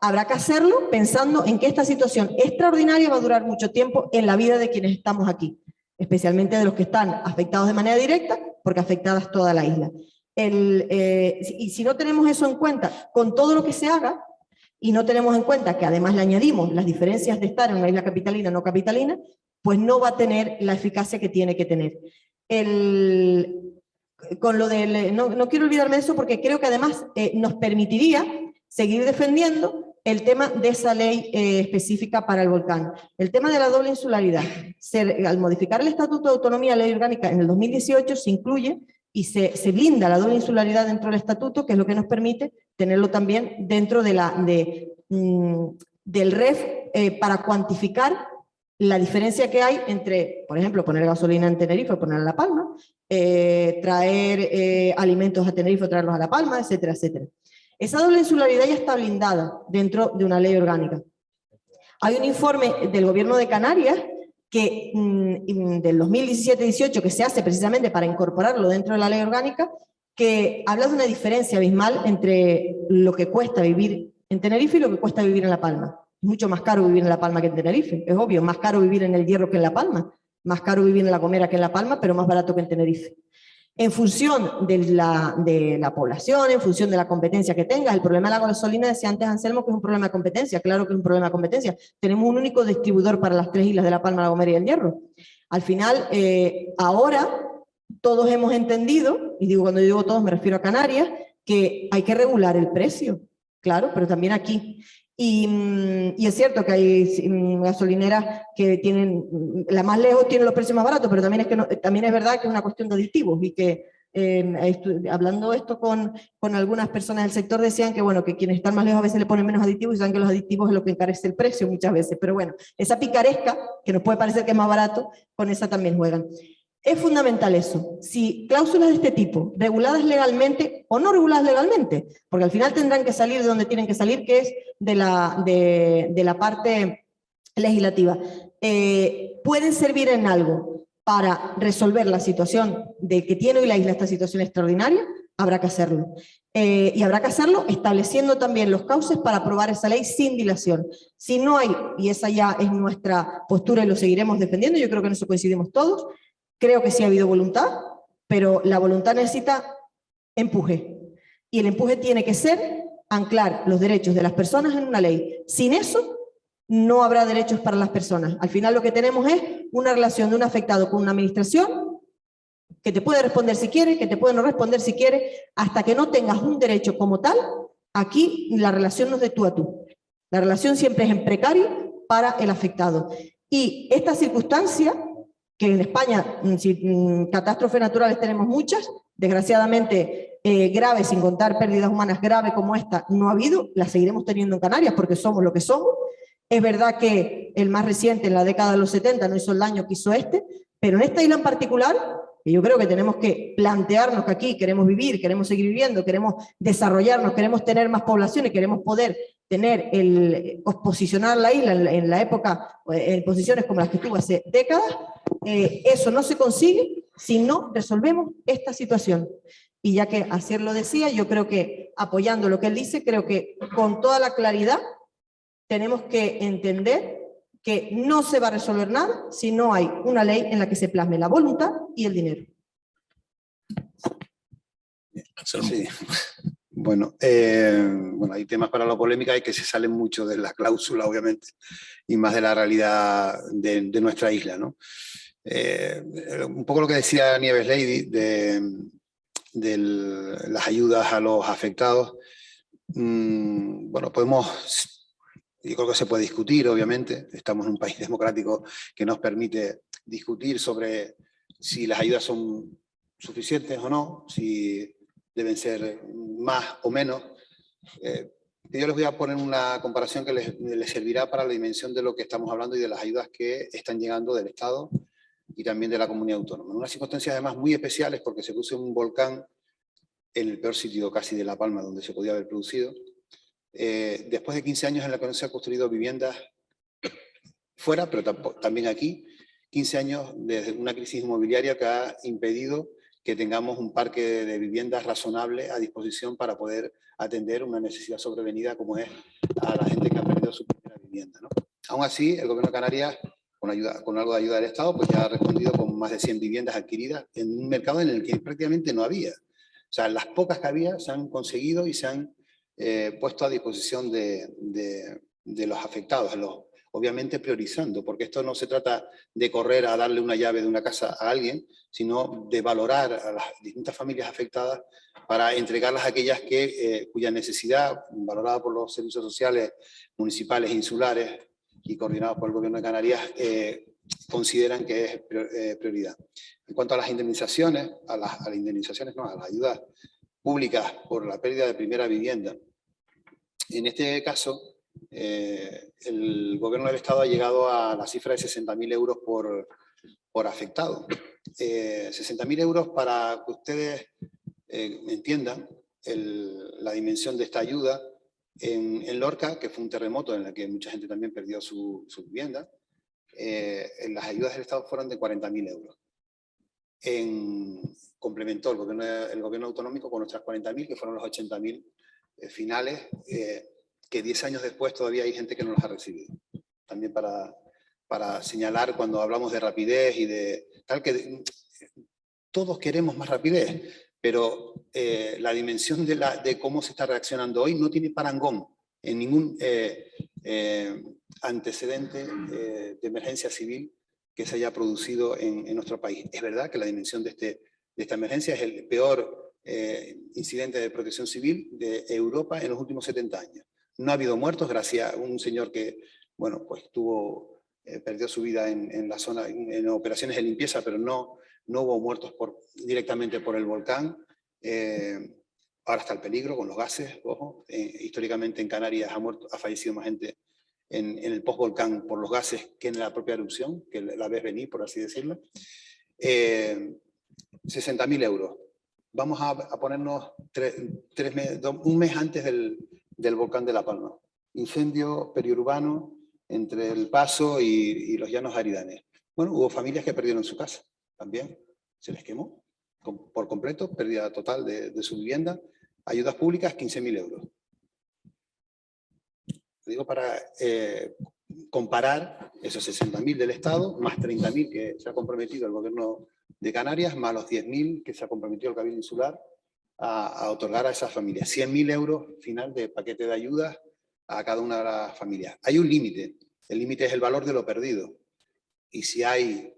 habrá que hacerlo pensando en que esta situación extraordinaria va a durar mucho tiempo en la vida de quienes estamos aquí, especialmente de los que están afectados de manera directa, porque afectada es toda la isla. Y si no tenemos eso en cuenta con todo lo que se haga, y no tenemos en cuenta que además le añadimos las diferencias de estar en una isla capitalina o no capitalina, pues no va a tener la eficacia que tiene que tener. Con lo del, no quiero olvidarme de eso porque creo que además nos permitiría seguir defendiendo el tema de esa ley específica para el volcán. El tema de la doble insularidad. Al modificar el Estatuto de Autonomía, Ley Orgánica, en el 2018 se incluye y se blinda la doble insularidad dentro del Estatuto, que es lo que nos permite tenerlo también dentro de del REF para cuantificar la diferencia que hay entre, por ejemplo, poner gasolina en Tenerife o ponerla en La Palma, traer alimentos a Tenerife o traerlos a La Palma, etcétera, etcétera. Esa doble insularidad ya está blindada dentro de una ley orgánica. Hay un informe del Gobierno de Canarias que, del 2017-18 que se hace precisamente para incorporarlo dentro de la ley orgánica, que habla de una diferencia abismal entre lo que cuesta vivir en Tenerife y lo que cuesta vivir en La Palma. Es mucho más caro vivir en La Palma que en Tenerife, es obvio, más caro vivir en El Hierro que en La Palma, más caro vivir en La Gomera que en La Palma, pero más barato que en Tenerife. En función de la población, en función de la competencia que tengas, el problema de la gasolina, decía antes Anselmo, que es un problema de competencia, claro que es un problema de competencia. Tenemos un único distribuidor para las 3 islas de La Palma, La Gomera y El Hierro. Al final, ahora todos hemos entendido, y digo cuando digo todos me refiero a Canarias, que hay que regular el precio, claro, pero también aquí. Y es cierto que hay gasolineras que tienen, la más lejos tiene los precios más baratos, pero también es, también es verdad que es una cuestión de aditivos y que hablando esto con algunas personas del sector decían que bueno, que quienes están más lejos a veces le ponen menos aditivos y saben que los aditivos es lo que encarece el precio muchas veces, pero bueno, esa picaresca que nos puede parecer que es más barato, con esa también juegan. Es fundamental eso, si cláusulas de este tipo, reguladas legalmente o no reguladas legalmente, porque al final tendrán que salir de donde tienen que salir, que es de la parte legislativa, pueden servir en algo para resolver la situación de que tiene hoy la isla, esta situación extraordinaria, habrá que hacerlo. Y habrá que hacerlo estableciendo también los cauces para aprobar esa ley sin dilación. Si no hay, y esa ya es nuestra postura y lo seguiremos defendiendo, yo creo que en eso coincidimos todos. Creo que sí ha habido voluntad, pero la voluntad necesita empuje. Y el empuje tiene que ser anclar los derechos de las personas en una ley. Sin eso, no habrá derechos para las personas. Al final lo que tenemos es una relación de un afectado con una administración que te puede responder si quiere, que te puede no responder si quiere, hasta que no tengas un derecho como tal, aquí la relación no es de tú a tú. La relación siempre es en precario para el afectado. Y esta circunstancia, que en España, catástrofes naturales tenemos muchas, desgraciadamente graves, sin contar pérdidas humanas graves como esta, no ha habido, las seguiremos teniendo en Canarias porque somos lo que somos. Es verdad que el más reciente, en la década de los 70, no hizo el daño que hizo este, pero en esta isla en particular, que yo creo que tenemos que plantearnos que aquí queremos vivir, queremos seguir viviendo, queremos desarrollarnos, queremos tener más poblaciones, queremos poder tener posicionar la isla en la época, en posiciones como las que tuvo hace décadas. Eso no se consigue si no resolvemos esta situación. Y ya que Asier lo decía, yo creo que apoyando lo que él dice, creo que con toda la claridad tenemos que entender que no se va a resolver nada si no hay una ley en la que se plasme la voluntad y el dinero. Sí. Bueno, hay temas para la polémica y que se salen mucho de la cláusula, obviamente, y más de la realidad de nuestra isla, ¿no? Un poco lo que decía Nieves Lady de las ayudas a los afectados. Bueno, yo creo que se puede discutir, obviamente. Estamos en un país democrático que nos permite discutir sobre si las ayudas son suficientes o no, si deben ser más o menos. Yo les voy a poner una comparación que les servirá para la dimensión de lo que estamos hablando y de las ayudas que están llegando del Estado y también de la comunidad autónoma. En unas circunstancias además muy especiales porque se produce un volcán en el peor sitio casi de La Palma donde se podía haber producido. Después de 15 años en la que no se han construido viviendas fuera, pero también aquí, 15 años desde una crisis inmobiliaria que ha impedido que tengamos un parque de viviendas razonable a disposición para poder atender una necesidad sobrevenida como es a la gente que ha perdido su primera vivienda, ¿no? Aún así, el Gobierno de Canarias, con algo de ayuda del Estado, pues ya ha respondido con más de 100 viviendas adquiridas en un mercado en el que prácticamente no había. O sea, las pocas que había se han conseguido y se han puesto a disposición de los afectados, obviamente priorizando, porque esto no se trata de correr a darle una llave de una casa a alguien, sino de valorar a las distintas familias afectadas para entregarlas a aquellas cuya necesidad, valorada por los servicios sociales municipales e insulares y coordinados por el Gobierno de Canarias, consideran que es prioridad. En cuanto a las indemnizaciones, a las ayudas públicas por la pérdida de primera vivienda, en este caso, el gobierno del Estado ha llegado a la cifra de 60.000 euros por afectado. 60.000 euros, para que ustedes entiendan la dimensión de esta ayuda. En Lorca, que fue un terremoto en el que mucha gente también perdió su vivienda, las ayudas del Estado fueron de 40.000 euros. Complementó el gobierno autonómico con nuestras 40.000, que fueron los 80.000 finales, que 10 años después todavía hay gente que no los ha recibido. También para señalar, cuando hablamos de rapidez y de tal, que todos queremos más rapidez, pero la dimensión de cómo se está reaccionando hoy no tiene parangón en ningún antecedente de emergencia civil que se haya producido en nuestro país. Es verdad que la dimensión de esta emergencia es el peor incidente de protección civil de Europa en los últimos 70 años. No ha habido muertos, gracias a un señor que, bueno, pues perdió su vida en la zona, en operaciones de limpieza, pero no hubo muertos directamente por el volcán. Ahora está el peligro con los gases, ojo. Históricamente en Canarias ha fallecido más gente en el post-volcán por los gases que en la propia erupción, que la ves venir, por así decirlo. 60.000 euros. Vamos a ponernos un mes antes del volcán de La Palma. Incendio periurbano entre El Paso y los Llanos Aridanes. Bueno, hubo familias que perdieron su casa también. Se les quemó por completo, pérdida total de su vivienda. Ayudas públicas, 15.000 euros. Digo para comparar esos 60.000 del Estado, más 30.000 que se ha comprometido el gobierno de Canarias, más los 10.000 que se ha comprometido el Cabildo Insular a otorgar a esas familias. 100.000 euros final de paquete de ayudas a cada una de las familias. Hay un límite. El límite es el valor de lo perdido. Y si hay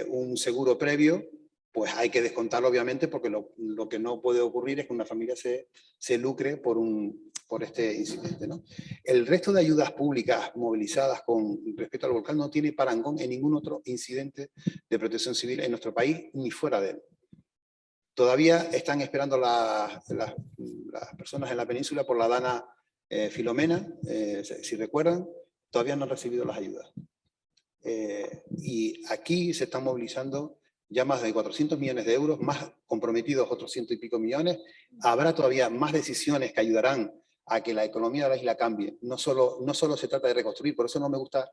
un seguro previo, pues hay que descontarlo, obviamente, porque lo que no puede ocurrir es que una familia se lucre por este incidente, ¿no? El resto de ayudas públicas movilizadas con respecto al volcán no tiene parangón en ningún otro incidente de protección civil en nuestro país ni fuera de él. Todavía están esperando las personas en la península por la Dana Filomena, si recuerdan, todavía no han recibido las ayudas. Y aquí se están movilizando ya más de 400 millones de euros, más comprometidos otros 100 y pico millones. Habrá todavía más decisiones que ayudarán a que la economía de la isla cambie. No solo se trata de reconstruir, por eso no me gusta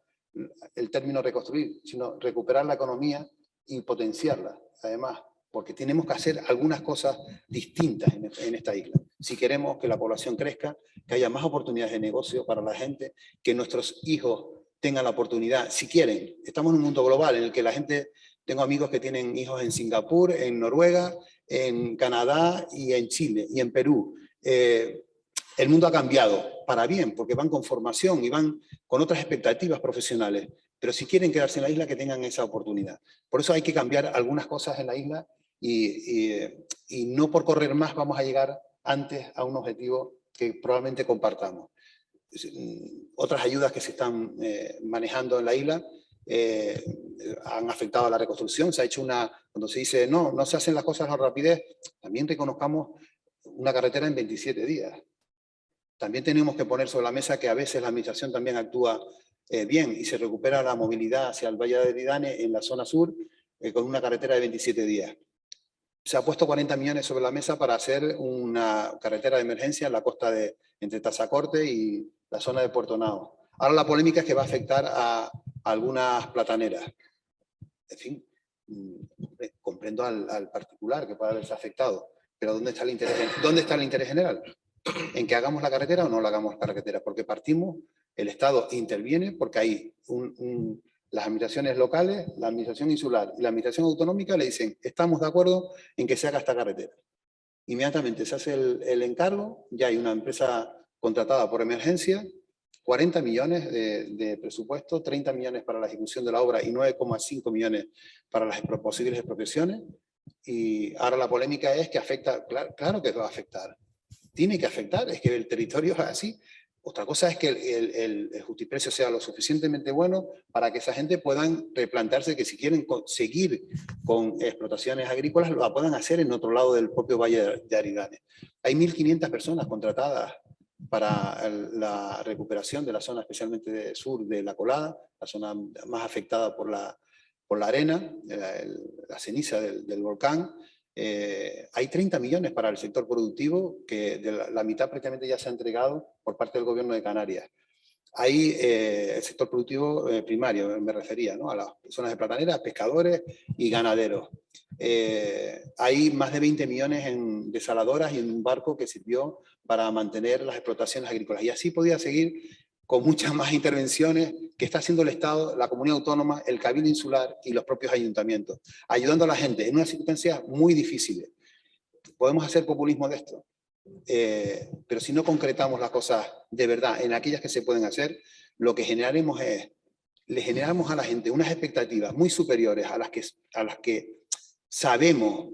el término reconstruir, sino recuperar la economía y potenciarla, además, porque tenemos que hacer algunas cosas distintas en esta isla. Si queremos que la población crezca, que haya más oportunidades de negocio para la gente, que nuestros hijos tengan la oportunidad, si quieren. Estamos en un mundo global en el que la gente... Tengo amigos que tienen hijos en Singapur, en Noruega, en Canadá y en Chile y en Perú. El mundo ha cambiado para bien, porque van con formación y van con otras expectativas profesionales. Pero si quieren quedarse en la isla, que tengan esa oportunidad. Por eso hay que cambiar algunas cosas en la isla y no por correr más vamos a llegar antes a un objetivo que probablemente compartamos. Otras ayudas que se están manejando en la isla han afectado a la reconstrucción. Se ha hecho cuando se dice no se hacen las cosas a rapidez, también reconozcamos una carretera en 27 días. También tenemos que poner sobre la mesa que a veces la administración también actúa bien y se recupera la movilidad hacia el Valle de Aridane en la zona sur con una carretera de 27 días. Se ha puesto 40 millones sobre la mesa para hacer una carretera de emergencia en la costa entre Tazacorte y la zona de Puerto Nao. Ahora la polémica es que va a afectar a algunas plataneras. En fin, comprendo al particular que pueda haberse afectado, pero ¿dónde está el interés general? ¿En que hagamos la carretera o no la hagamos la carretera? Porque partimos, el Estado interviene porque hay las administraciones locales, la administración insular y la administración autonómica le dicen estamos de acuerdo en que se haga esta carretera. Inmediatamente se hace el encargo, ya hay una empresa contratada por emergencia, 40 millones de presupuesto, 30 millones para la ejecución de la obra y 9,5 millones para las posibles expropiaciones. Y ahora la polémica es que afecta, claro que va a afectar. Tiene que afectar, es que el territorio es así. Otra cosa es que el justiprecio sea lo suficientemente bueno para que esa gente puedan replantearse que si quieren seguir con explotaciones agrícolas, lo puedan hacer en otro lado del propio Valle de Aridane. Hay 1.500 personas contratadas para la recuperación de la zona, especialmente del sur de La Colada, la zona más afectada por la arena, la ceniza del volcán. Hay 30 millones para el sector productivo, que la mitad prácticamente ya se ha entregado por parte del gobierno de Canarias. Hay el sector productivo primario, me refería, ¿no?, a las zonas de plataneras, pescadores y ganaderos. Hay más de 20 millones en desaladoras y en un barco que sirvió para mantener las explotaciones agrícolas. Y así podía seguir con muchas más intervenciones que está haciendo el Estado, la comunidad autónoma, el Cabildo Insular y los propios ayuntamientos, ayudando a la gente en unas circunstancias muy difíciles. ¿Podemos hacer populismo de esto? Pero si no concretamos las cosas de verdad en aquellas que se pueden hacer, lo que generaremos es, le generamos a la gente unas expectativas muy superiores a las que sabemos.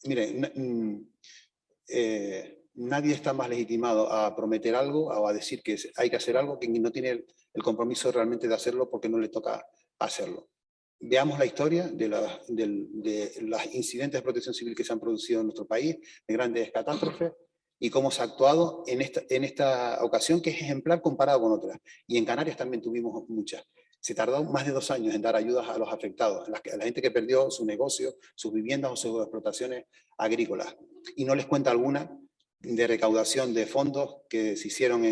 Miren, nadie está más legitimado a prometer algo o a decir que hay que hacer algo que no tiene el compromiso realmente de hacerlo porque no le toca hacerlo. Veamos la historia de los incidentes de protección civil que se han producido en nuestro país, de grandes catástrofes, y cómo se ha actuado en esta ocasión, que es ejemplar comparado con otras. Y en Canarias también tuvimos muchas. Se tardó más de 2 años en dar ayudas a los afectados, a la gente que perdió su negocio, sus viviendas o sus explotaciones agrícolas. Y no les cuenta alguna de recaudación de fondos que se hicieron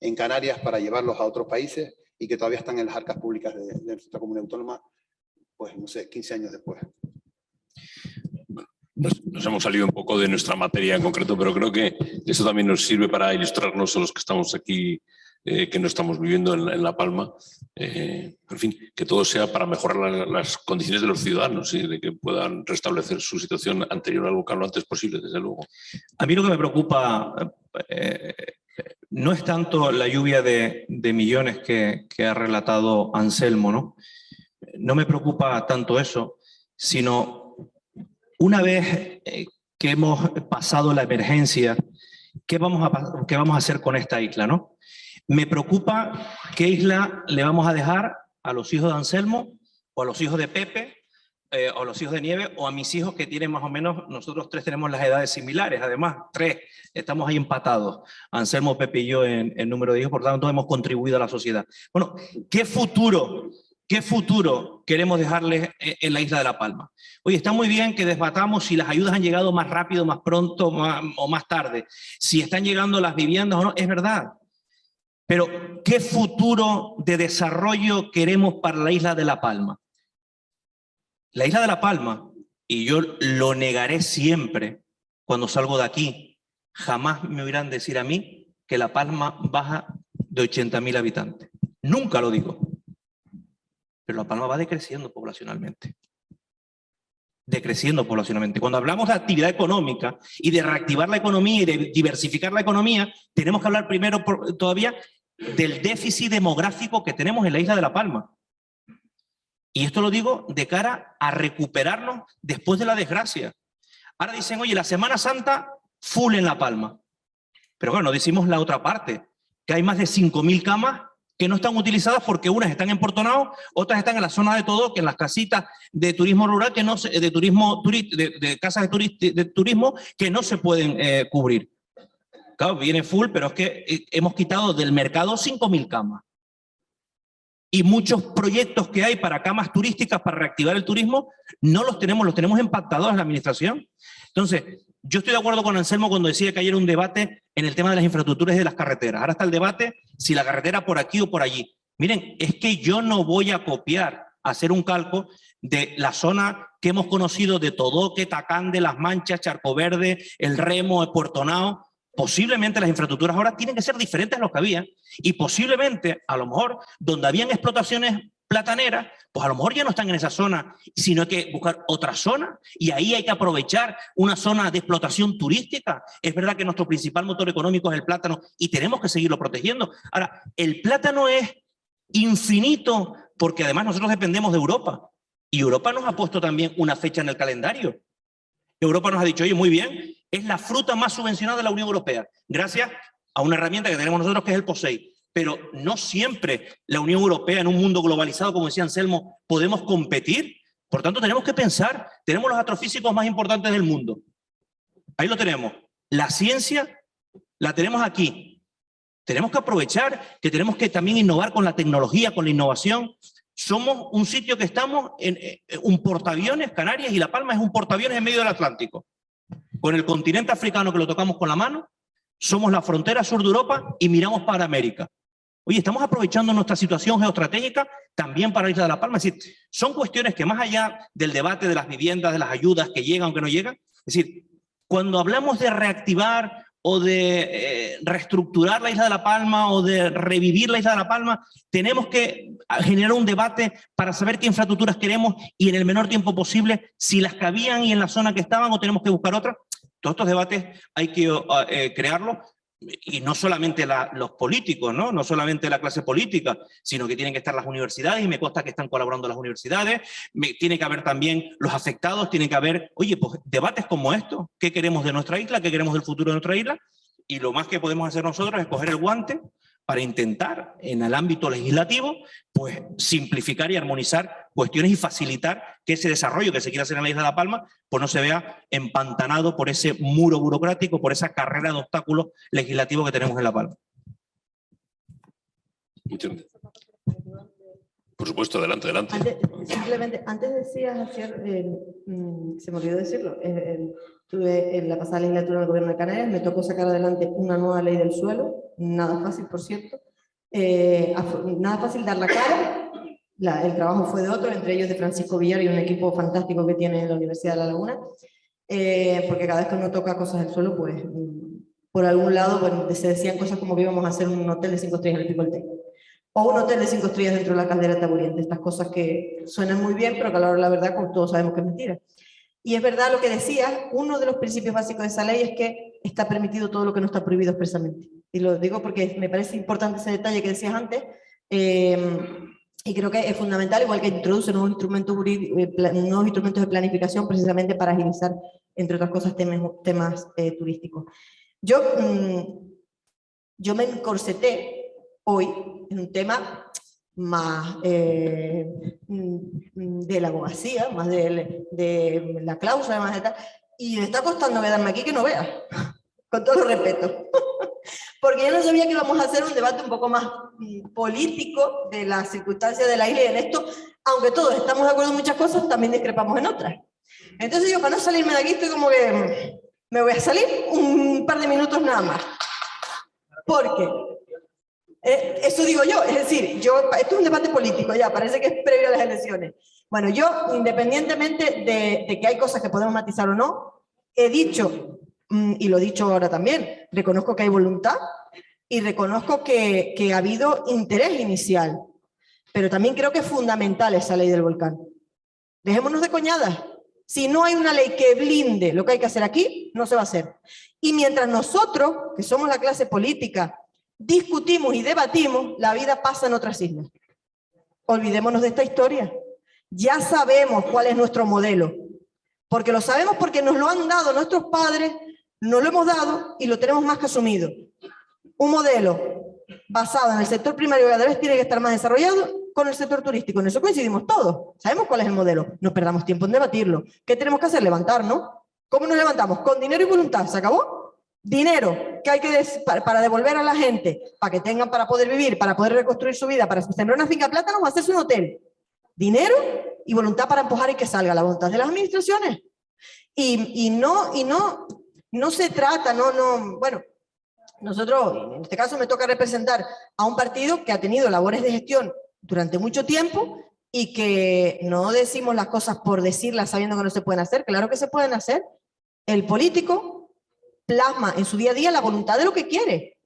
en Canarias para llevarlos a otros países y que todavía están en las arcas públicas de nuestra comunidad autónoma, pues no sé, 15 años después. Nos hemos salido un poco de nuestra materia en concreto, pero creo que eso también nos sirve para ilustrarnos a los que estamos aquí, que no estamos viviendo en La Palma. En fin, que todo sea para mejorar las condiciones de los ciudadanos y de que puedan restablecer su situación anterior al volcán lo antes posible, desde luego. A mí lo que me preocupa no es tanto la lluvia de millones que ha relatado Anselmo, ¿no? No me preocupa tanto eso, sino una vez que hemos pasado la emergencia, ¿qué vamos a hacer con esta isla, no? Me preocupa qué isla le vamos a dejar a los hijos de Anselmo, o a los hijos de Pepe, o a los hijos de Nieve, o a mis hijos que tienen más o menos, nosotros 3 tenemos las edades similares, además 3, estamos ahí empatados, Anselmo, Pepe y yo en número de hijos, por lo tanto hemos contribuido a la sociedad. Bueno, ¿qué futuro queremos dejarles en la isla de La Palma? Oye, está muy bien que debatamos si las ayudas han llegado más rápido, más pronto o más tarde, si están llegando las viviendas o no, es verdad. Pero, ¿qué futuro de desarrollo queremos para la isla de La Palma? La isla de La Palma, y yo lo negaré siempre cuando salgo de aquí, jamás me oirán decir a mí que La Palma baja de 80.000 habitantes. Nunca lo digo. Pero La Palma va decreciendo poblacionalmente. Decreciendo poblacionalmente. Cuando hablamos de actividad económica y de reactivar la economía y de diversificar la economía, tenemos que hablar primero todavía del déficit demográfico que tenemos en la isla de La Palma. Y esto lo digo de cara a recuperarnos después de la desgracia. Ahora dicen, oye, la Semana Santa full en La Palma. Pero bueno, decimos la otra parte, que hay más de 5.000 camas que no están utilizadas porque unas están en Portonao, otras están en la zona de Todo, que en las casitas de turismo rural, que no se, de casas de turismo que no se pueden cubrir. Claro, viene full, pero es que hemos quitado del mercado 5.000 camas. Y muchos proyectos que hay para camas turísticas, para reactivar el turismo, no los tenemos empactados en la administración. Entonces, yo estoy de acuerdo con Anselmo cuando decía que ayer un debate en el tema de las infraestructuras y de las carreteras. Ahora está el debate si la carretera por aquí o por allí. Miren, es que yo no voy a copiar, hacer un calco de la zona que hemos conocido de Todoque, Tacande, Las Manchas, Charco Verde, El Remo, Portonao. Posiblemente las infraestructuras ahora tienen que ser diferentes a lo que había, y posiblemente, a lo mejor, donde habían explotaciones plataneras, pues a lo mejor ya no están en esa zona, sino hay que buscar otra zona, y ahí hay que aprovechar una zona de explotación turística. Es verdad que nuestro principal motor económico es el plátano y tenemos que seguirlo protegiendo. Ahora, el plátano es infinito porque además nosotros dependemos de Europa, y Europa nos ha puesto también una fecha en el calendario. Europa nos ha dicho, oye, muy bien, es la fruta más subvencionada de la Unión Europea, gracias a una herramienta que tenemos nosotros que es el POSEI. Pero no siempre la Unión Europea, en un mundo globalizado, como decía Anselmo, podemos competir. Por tanto, tenemos que pensar, tenemos los astrofísicos más importantes del mundo. Ahí lo tenemos. La ciencia la tenemos aquí. Tenemos que aprovechar que tenemos que también innovar con la tecnología, con la innovación. Somos un sitio que estamos en un portaaviones, Canarias y La Palma es un portaaviones en medio del Atlántico. Con el continente africano que lo tocamos con la mano, somos la frontera sur de Europa y miramos para América. Oye, estamos aprovechando nuestra situación geoestratégica también para la isla de La Palma. Es decir, son cuestiones que más allá del debate de las viviendas, de las ayudas que llegan o que no llegan, es decir, cuando hablamos de reactivar o de reestructurar la isla de La Palma o de revivir la isla de La Palma, tenemos que generar un debate para saber qué infraestructuras queremos y en el menor tiempo posible, si las cabían y en la zona que estaban o tenemos que buscar otras. Todos estos debates hay que crearlos, y no solamente los políticos, ¿no? Solamente la clase política, sino que tienen que estar las universidades, y me consta que están colaborando las universidades, tiene que haber también los afectados, tiene que haber, oye, pues debates como estos, ¿qué queremos de nuestra isla? ¿Qué queremos del futuro de nuestra isla? Y lo más que podemos hacer nosotros es coger el guante para intentar, en el ámbito legislativo, pues simplificar y armonizar cuestiones y facilitar que ese desarrollo que se quiere hacer en la isla de La Palma pues no se vea empantanado por ese muro burocrático, por esa carrera de obstáculos legislativos que tenemos en La Palma. Muchas gracias. Por supuesto, adelante, adelante. Simplemente, antes decías, ayer, se me olvidó decirlo, estuve en la pasada legislatura del Gobierno de Canarias, me tocó sacar adelante una nueva ley del suelo, nada fácil, por cierto, nada fácil dar la cara, el trabajo fue de otro, entre ellos de Francisco Villar y un equipo fantástico que tiene en la Universidad de La Laguna, porque cada vez que uno toca cosas del suelo, pues, por algún lado, bueno, se decían cosas como que íbamos a hacer un hotel de 5 estrellas en el Pico del Teide. O un hotel de 5 estrellas dentro de la caldera Taburiente. Estas cosas que suenan muy bien, pero que a la hora de la verdad, como todos sabemos que es mentira. Y es verdad lo que decías, uno de los principios básicos de esa ley es que está permitido todo lo que no está prohibido expresamente. Y lo digo porque me parece importante ese detalle que decías antes, y creo que es fundamental, igual que introduce nuevos instrumentos de planificación precisamente para agilizar, entre otras cosas, temas turísticos. Yo me encorseté hoy en un tema más de la abogacía, más de la cláusula, más de tal, y me está costando quedarme aquí que no veas, con todo el respeto. Porque yo no sabía que íbamos a hacer un debate un poco más político de las circunstancias de la isla, y en esto, aunque todos estamos de acuerdo en muchas cosas, también discrepamos en otras. Entonces yo, para no salirme de aquí, estoy como que me voy a salir un par de minutos nada más. Porque eso digo yo, es decir, esto es un debate político ya, parece que es previo a las elecciones. Bueno, yo, independientemente de que hay cosas que podemos matizar o no, he dicho, y lo he dicho ahora también, reconozco que hay voluntad y reconozco que ha habido interés inicial, pero también creo que es fundamental esa ley del volcán. Dejémonos de coñadas. Si no hay una ley que blinde lo que hay que hacer aquí, no se va a hacer. Y mientras nosotros, que somos la clase política, discutimos y debatimos, la vida pasa en otras islas. Olvidémonos de esta historia. Ya sabemos cuál es nuestro modelo, porque lo sabemos porque nos lo han dado nuestros padres, nos lo hemos dado y lo tenemos más que asumido. Un modelo basado en el sector primario que cada vez tiene que estar más desarrollado con el sector turístico. En eso coincidimos todos. Sabemos cuál es el modelo. No perdamos tiempo en debatirlo. ¿Qué tenemos que hacer? Levantarnos. ¿Cómo nos levantamos? Con dinero y voluntad. ¿Se acabó? Dinero que hay que para devolver a la gente, para que tengan para poder vivir, para poder reconstruir su vida, para sembrar una finca de plátanos o hacerse un hotel. Dinero y voluntad para empujar y que salga la voluntad de las administraciones. Y no se trata, bueno, nosotros, en este caso me toca representar a un partido que ha tenido labores de gestión durante mucho tiempo y que no decimos las cosas por decirlas sabiendo que no se pueden hacer. Claro que se pueden hacer. El político plasma en su día a día la voluntad de lo que quiere.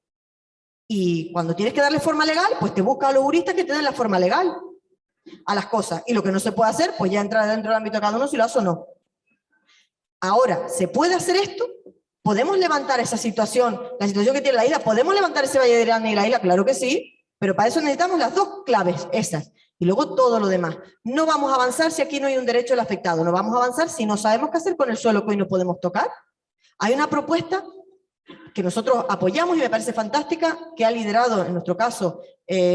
Y cuando tienes que darle forma legal, pues te busca a los juristas que te den la forma legal a las cosas. Y lo que no se puede hacer, pues ya entra dentro del ámbito de cada uno si lo hace o no. Ahora, ¿se puede hacer esto? ¿Podemos levantar esa situación, la situación que tiene la isla? ¿Podemos levantar ese Valle de Grande y la isla? Claro que sí, pero para eso necesitamos las dos claves, esas. Y luego todo lo demás. No vamos a avanzar si aquí no hay un derecho del afectado. No vamos a avanzar si no sabemos qué hacer con el suelo que hoy no podemos tocar. Hay una propuesta que nosotros apoyamos y me parece fantástica, que ha liderado, en nuestro caso,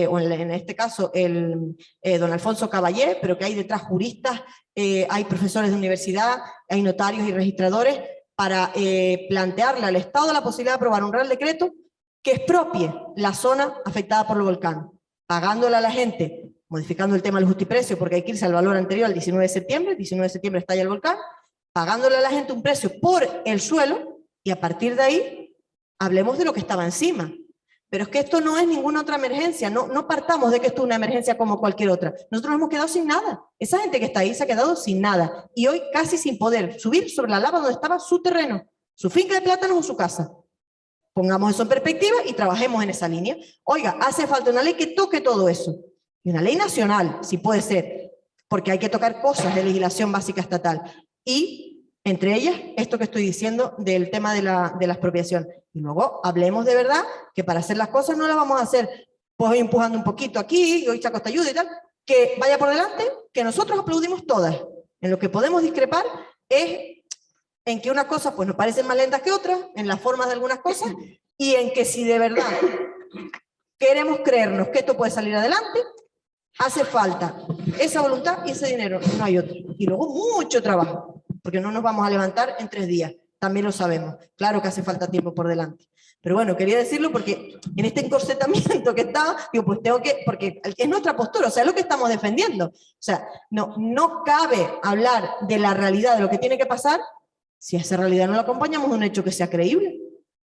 o en este caso, don Alfonso Caballé, pero que hay detrás juristas, hay profesores de universidad, hay notarios y registradores, para plantearle al Estado la posibilidad de aprobar un real decreto que expropie la zona afectada por el volcán, pagándole a la gente, modificando el tema del justiprecio, porque hay que irse al valor anterior al 19 de septiembre, el 19 de septiembre estalla el volcán, pagándole a la gente un precio por el suelo, y a partir de ahí hablemos de lo que estaba encima. Pero es que esto no es ninguna otra emergencia, no partamos de que esto es una emergencia como cualquier otra. Nosotros nos hemos quedado sin nada. Esa gente que está ahí se ha quedado sin nada. Y hoy casi sin poder subir sobre la lava donde estaba su terreno, su finca de plátanos o su casa. Pongamos eso en perspectiva y trabajemos en esa línea. Oiga, hace falta una ley que toque todo eso. Y una ley nacional, si puede ser, porque hay que tocar cosas de legislación básica estatal. Y entre ellas, esto que estoy diciendo del tema de la expropiación. Y luego hablemos de verdad que para hacer las cosas no las vamos a hacer pues hoy empujando un poquito aquí, hoy Chaco te ayuda y tal, que vaya por delante, que nosotros aplaudimos todas. En lo que podemos discrepar es en que unas cosas pues nos parecen más lentas que otras, en las formas de algunas cosas, y en que si de verdad queremos creernos que esto puede salir adelante, hace falta esa voluntad y ese dinero, no hay otro. Y luego mucho trabajo, porque no nos vamos a levantar en 3 días, también lo sabemos. Claro que hace falta tiempo por delante. Pero bueno, quería decirlo porque en este encorsetamiento que estaba, digo, pues tengo que, porque es nuestra postura, o sea, es lo que estamos defendiendo. O sea, no cabe hablar de la realidad, de lo que tiene que pasar, si a esa realidad no la acompañamos de un hecho que sea creíble.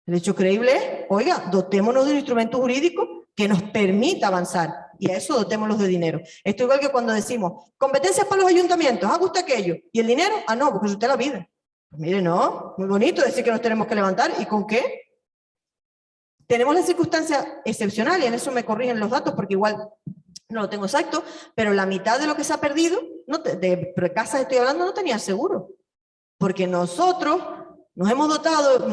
El hecho creíble es, oiga, dotémonos de un instrumento jurídico que nos permita avanzar, y a eso dotémoslos de dinero. Esto igual que cuando decimos, competencias para los ayuntamientos, haga usted aquello, y el dinero, no, porque es usted la vida. Pues mire, no, muy bonito decir que nos tenemos que levantar, ¿y con qué? Tenemos la circunstancia excepcional, y en eso me corrigen los datos, porque igual no lo tengo exacto, pero la mitad de lo que se ha perdido, de casas estoy hablando, no tenía seguro. Porque nosotros nos hemos dotado,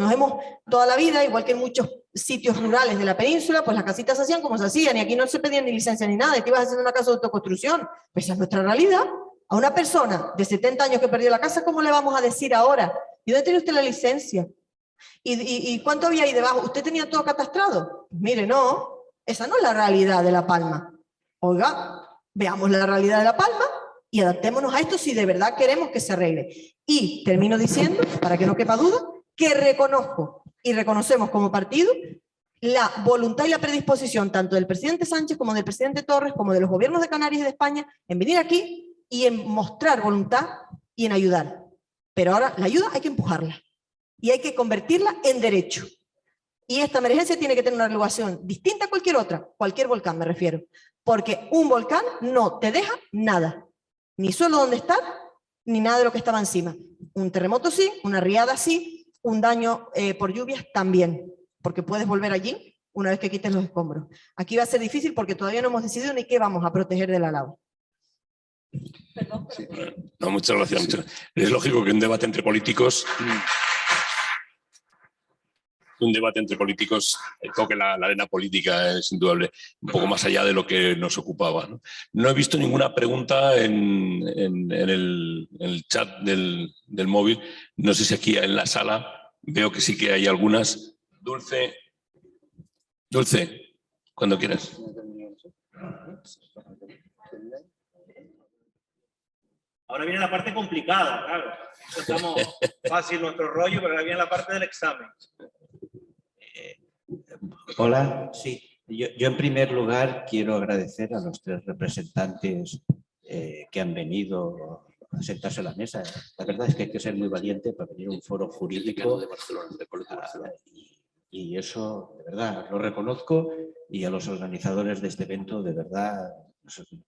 toda la vida, igual que en muchos sitios rurales de la península, pues las casitas se hacían como se hacían, y aquí no se pedían ni licencia ni nada, y te ibas haciendo una casa de autoconstrucción. Pues esa es nuestra realidad. A una persona de 70 años que perdió la casa, ¿cómo le vamos a decir ahora? ¿Y dónde tiene usted la licencia? ¿Y cuánto había ahí debajo? ¿Usted tenía todo catastrado? Pues mire, no, esa no es la realidad de La Palma. Oiga, veamos la realidad de La Palma y adaptémonos a esto si de verdad queremos que se arregle. Y termino diciendo, para que no quepa duda, que reconozco y reconocemos como partido la voluntad y la predisposición tanto del presidente Sánchez como del presidente Torres, como de los gobiernos de Canarias y de España, en venir aquí y en mostrar voluntad y en ayudar. Pero ahora la ayuda hay que empujarla y hay que convertirla en derecho. Y esta emergencia tiene que tener una regulación distinta a cualquier otra, cualquier volcán me refiero, porque un volcán no te deja nada, ni solo donde está, ni nada de lo que estaba encima. Un terremoto sí, una riada sí, un daño por lluvias también, porque puedes volver allí una vez que quites los escombros. Aquí va a ser difícil porque todavía no hemos decidido ni qué vamos a proteger de la lava. Perdón. Sí. No, muchas gracias. Sí. Es lógico que un debate entre políticos toque la arena política, es indudable, un poco más allá de lo que nos ocupaba. No he visto ninguna pregunta en el chat del móvil. No sé si aquí en la sala veo que sí que hay algunas. Dulce, cuando quieras. Ahora viene la parte complicada, claro. Estamos fácil nuestro rollo, pero ahora viene la parte del examen. Hola, sí. Yo en primer lugar quiero agradecer a los 3 representantes que han venido a sentarse a la mesa. La verdad es que hay que ser muy valiente para venir a un foro jurídico de Barcelona. Y eso, de verdad, lo reconozco, y a los organizadores de este evento, de verdad,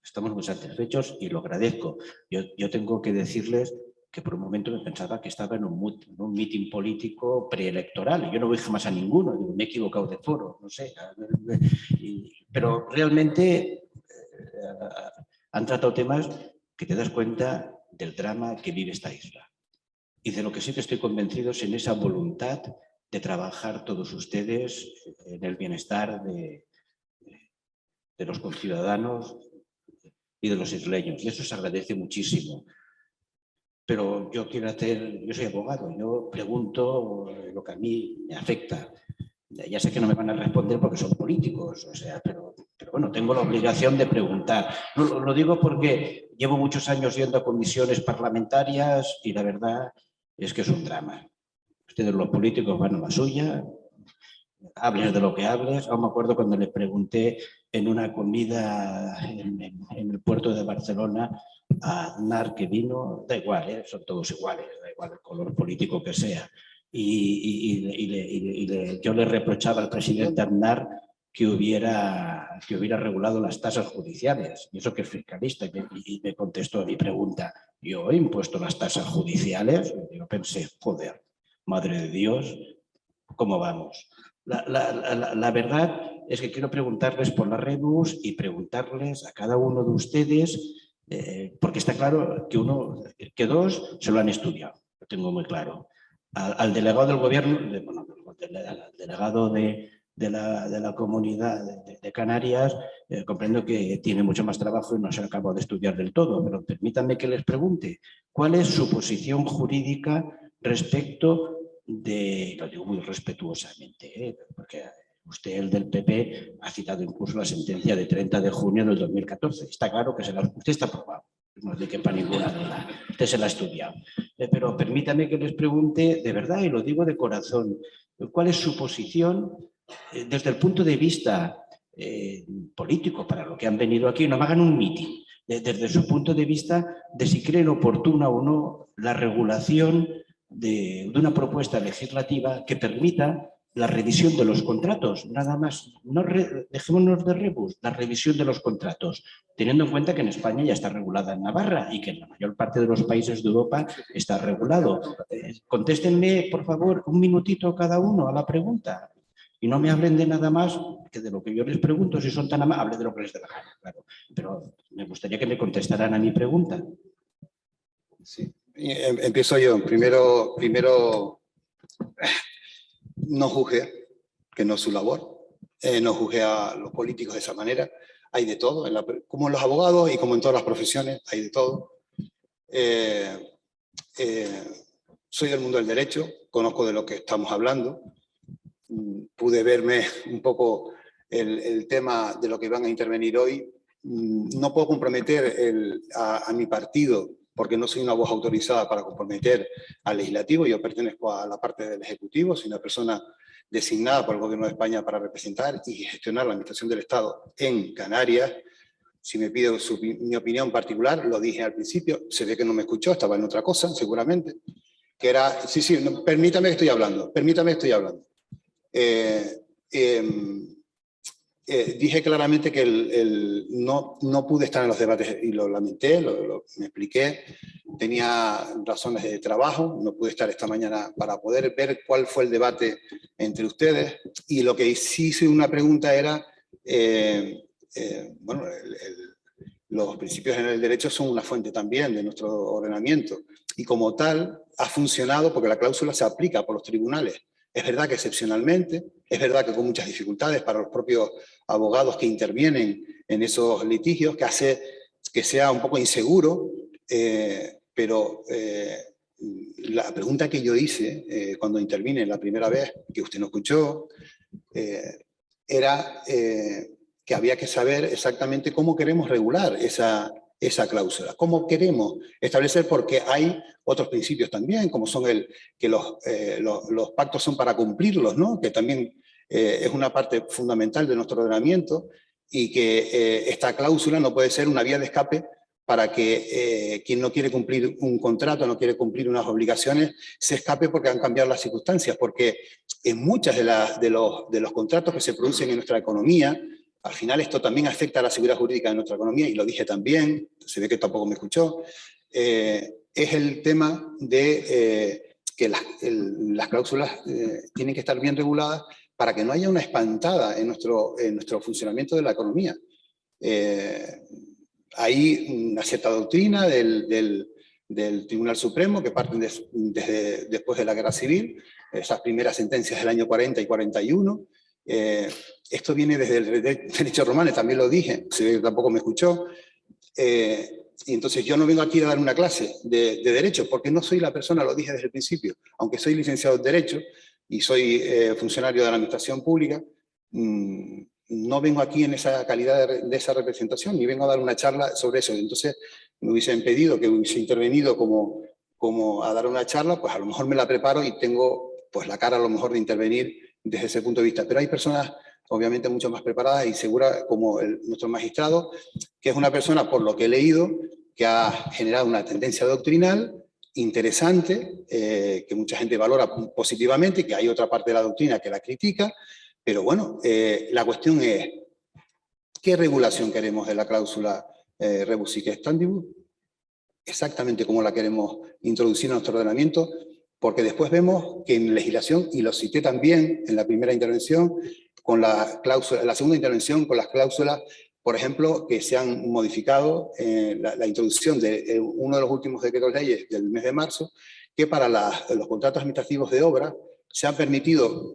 estamos muy satisfechos y lo agradezco. Yo tengo que decirles que por un momento me pensaba que estaba en un meeting político preelectoral. Yo no voy jamás a ninguno, digo, me he equivocado de foro, no sé. Pero realmente han tratado temas que te das cuenta del drama que vive esta isla. Y de lo que sí que estoy convencido es en esa voluntad de trabajar todos ustedes en el bienestar de los conciudadanos y de los isleños. Y eso se agradece muchísimo. Pero yo soy abogado, yo pregunto lo que a mí me afecta. Ya sé que no me van a responder porque son políticos, o sea, pero bueno, tengo la obligación de preguntar. Lo digo porque llevo muchos años yendo a comisiones parlamentarias y la verdad es que es un drama. Ustedes los políticos van a la suya hables de lo que hables. Aún me acuerdo cuando le pregunté en una comida en el puerto de Barcelona a Aznar, que vino, da igual, son todos iguales, da igual el color político que sea. Yo le reprochaba al presidente Aznar que hubiera regulado las tasas judiciales, y eso que es fiscalista, y me contestó a mi pregunta: yo he impuesto las tasas judiciales. Yo pensé, joder, madre de Dios, ¿cómo vamos? La verdad es que quiero preguntarles por la Rebus y preguntarles a cada uno de ustedes, porque está claro que dos se lo han estudiado, lo tengo muy claro. Al delegado del gobierno, al delegado de la comunidad de Canarias, comprendo que tiene mucho más trabajo y no se acabó de estudiar del todo, pero permítanme que les pregunte, ¿cuál es su posición jurídica respecto de, lo digo muy respetuosamente, porque usted, el del PP, ha citado incluso la sentencia de 30 de junio del 2014. Está claro que usted está aprobado, no le quepa ninguna duda, usted se la ha estudiado. Pero permítame que les pregunte de verdad, y lo digo de corazón, ¿cuál es su posición desde el punto de vista político, para lo que han venido aquí? No me hagan un mitin. Desde su punto de vista de si creen oportuna o no la regulación de una propuesta legislativa que permita la revisión de los contratos, nada más. No dejémonos de rebus, la revisión de los contratos, teniendo en cuenta que en España ya está regulada en Navarra y que en la mayor parte de los países de Europa está regulado. Contéstenme, por favor, un minutito cada uno a la pregunta. Y no me hablen de nada más que de lo que yo les pregunto, si son tan amables, de lo que les dé la gana, claro. Pero me gustaría que me contestaran a mi pregunta. Sí. Empiezo yo. Primero, no juzgue, que no es su labor. No juzgue a los políticos de esa manera. Hay de todo, como en los abogados y como en todas las profesiones, hay de todo. Soy del mundo del derecho, conozco de lo que estamos hablando. Pude verme un poco el tema de lo que van a intervenir hoy. No puedo comprometer a mi partido, porque no soy una voz autorizada para comprometer al legislativo. Yo pertenezco a la parte del ejecutivo, soy una persona designada por el Gobierno de España para representar y gestionar la administración del Estado en Canarias. Si me pide mi opinión particular, lo dije al principio, se ve que no me escuchó, estaba en otra cosa seguramente, que era, sí, no, permítame que estoy hablando. Dije claramente que no pude estar en los debates y lo lamenté, me expliqué. Tenía razones de trabajo, no pude estar esta mañana para poder ver cuál fue el debate entre ustedes. Y lo que sí hice una pregunta era, bueno, los principios en el derecho son una fuente también de nuestro ordenamiento. Y como tal, ha funcionado porque la cláusula se aplica por los tribunales. Es verdad que excepcionalmente, es verdad que con muchas dificultades para los propios abogados que intervienen en esos litigios, que hace que sea un poco inseguro, pero la pregunta que yo hice cuando intervine la primera vez, que usted no escuchó, era que había que saber exactamente cómo queremos regular esa cláusula, cómo queremos establecer, porque hay otros principios también, como son que los pactos son para cumplirlos, ¿no? Que también es una parte fundamental de nuestro ordenamiento, y que esta cláusula no puede ser una vía de escape para que quien no quiere cumplir un contrato, no quiere cumplir unas obligaciones, se escape porque han cambiado las circunstancias, porque en muchas de los contratos que se producen en nuestra economía, al final esto también afecta a la seguridad jurídica de nuestra economía, y lo dije también, se ve que tampoco me escuchó, es el tema de que las cláusulas tienen que estar bien reguladas para que no haya una espantada en nuestro funcionamiento de la economía. Hay una cierta doctrina del Tribunal Supremo que parten desde después de la Guerra Civil, esas primeras sentencias del año 40 y 41. Esto viene desde el derecho romano, también lo dije, tampoco me escuchó. Y entonces yo no vengo aquí a dar una clase de derecho, porque no soy la persona, lo dije desde el principio, aunque soy licenciado en Derecho y soy funcionario de la Administración Pública, no vengo aquí en esa calidad de esa representación, ni vengo a dar una charla sobre eso. Entonces me hubiesen pedido que hubiese intervenido como a dar una charla, pues a lo mejor me la preparo y tengo pues la cara a lo mejor de intervenir desde ese punto de vista. Pero hay personas obviamente mucho más preparadas y seguras, como nuestro magistrado, que es una persona, por lo que he leído, que ha generado una tendencia doctrinal interesante, que mucha gente valora positivamente, que hay otra parte de la doctrina que la critica, pero bueno, la cuestión es, ¿qué regulación queremos de la cláusula rebus sic stantibus? Exactamente cómo la queremos introducir en nuestro ordenamiento, porque después vemos que en legislación, y lo cité también en la primera intervención, con la cláusula, la segunda intervención con las cláusulas, por ejemplo, que se han modificado, la introducción de uno de los últimos decretos leyes del mes de marzo, que para los contratos administrativos de obra se ha permitido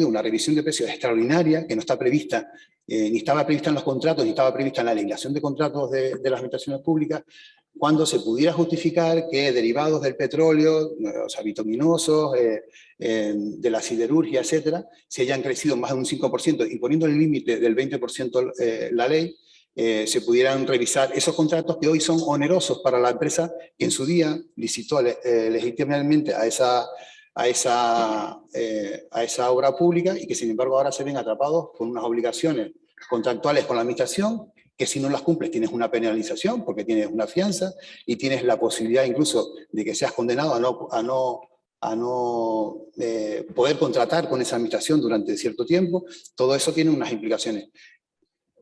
una revisión de precios extraordinaria, que no está prevista, ni estaba prevista en los contratos, ni estaba prevista en la legislación de contratos de las administraciones públicas, cuando se pudiera justificar que derivados del petróleo, o sea, bituminosos, de la siderurgia, etcétera, se hayan crecido más de un 5%, y poniendo el límite del 20% la ley, se pudieran revisar esos contratos que hoy son onerosos para la empresa que en su día licitó legítimamente a esa obra pública y que sin embargo ahora se ven atrapados con unas obligaciones contractuales con la administración que si no las cumples tienes una penalización porque tienes una fianza y tienes la posibilidad incluso de que seas condenado a no poder contratar con esa administración durante cierto tiempo. Todo eso tiene unas implicaciones.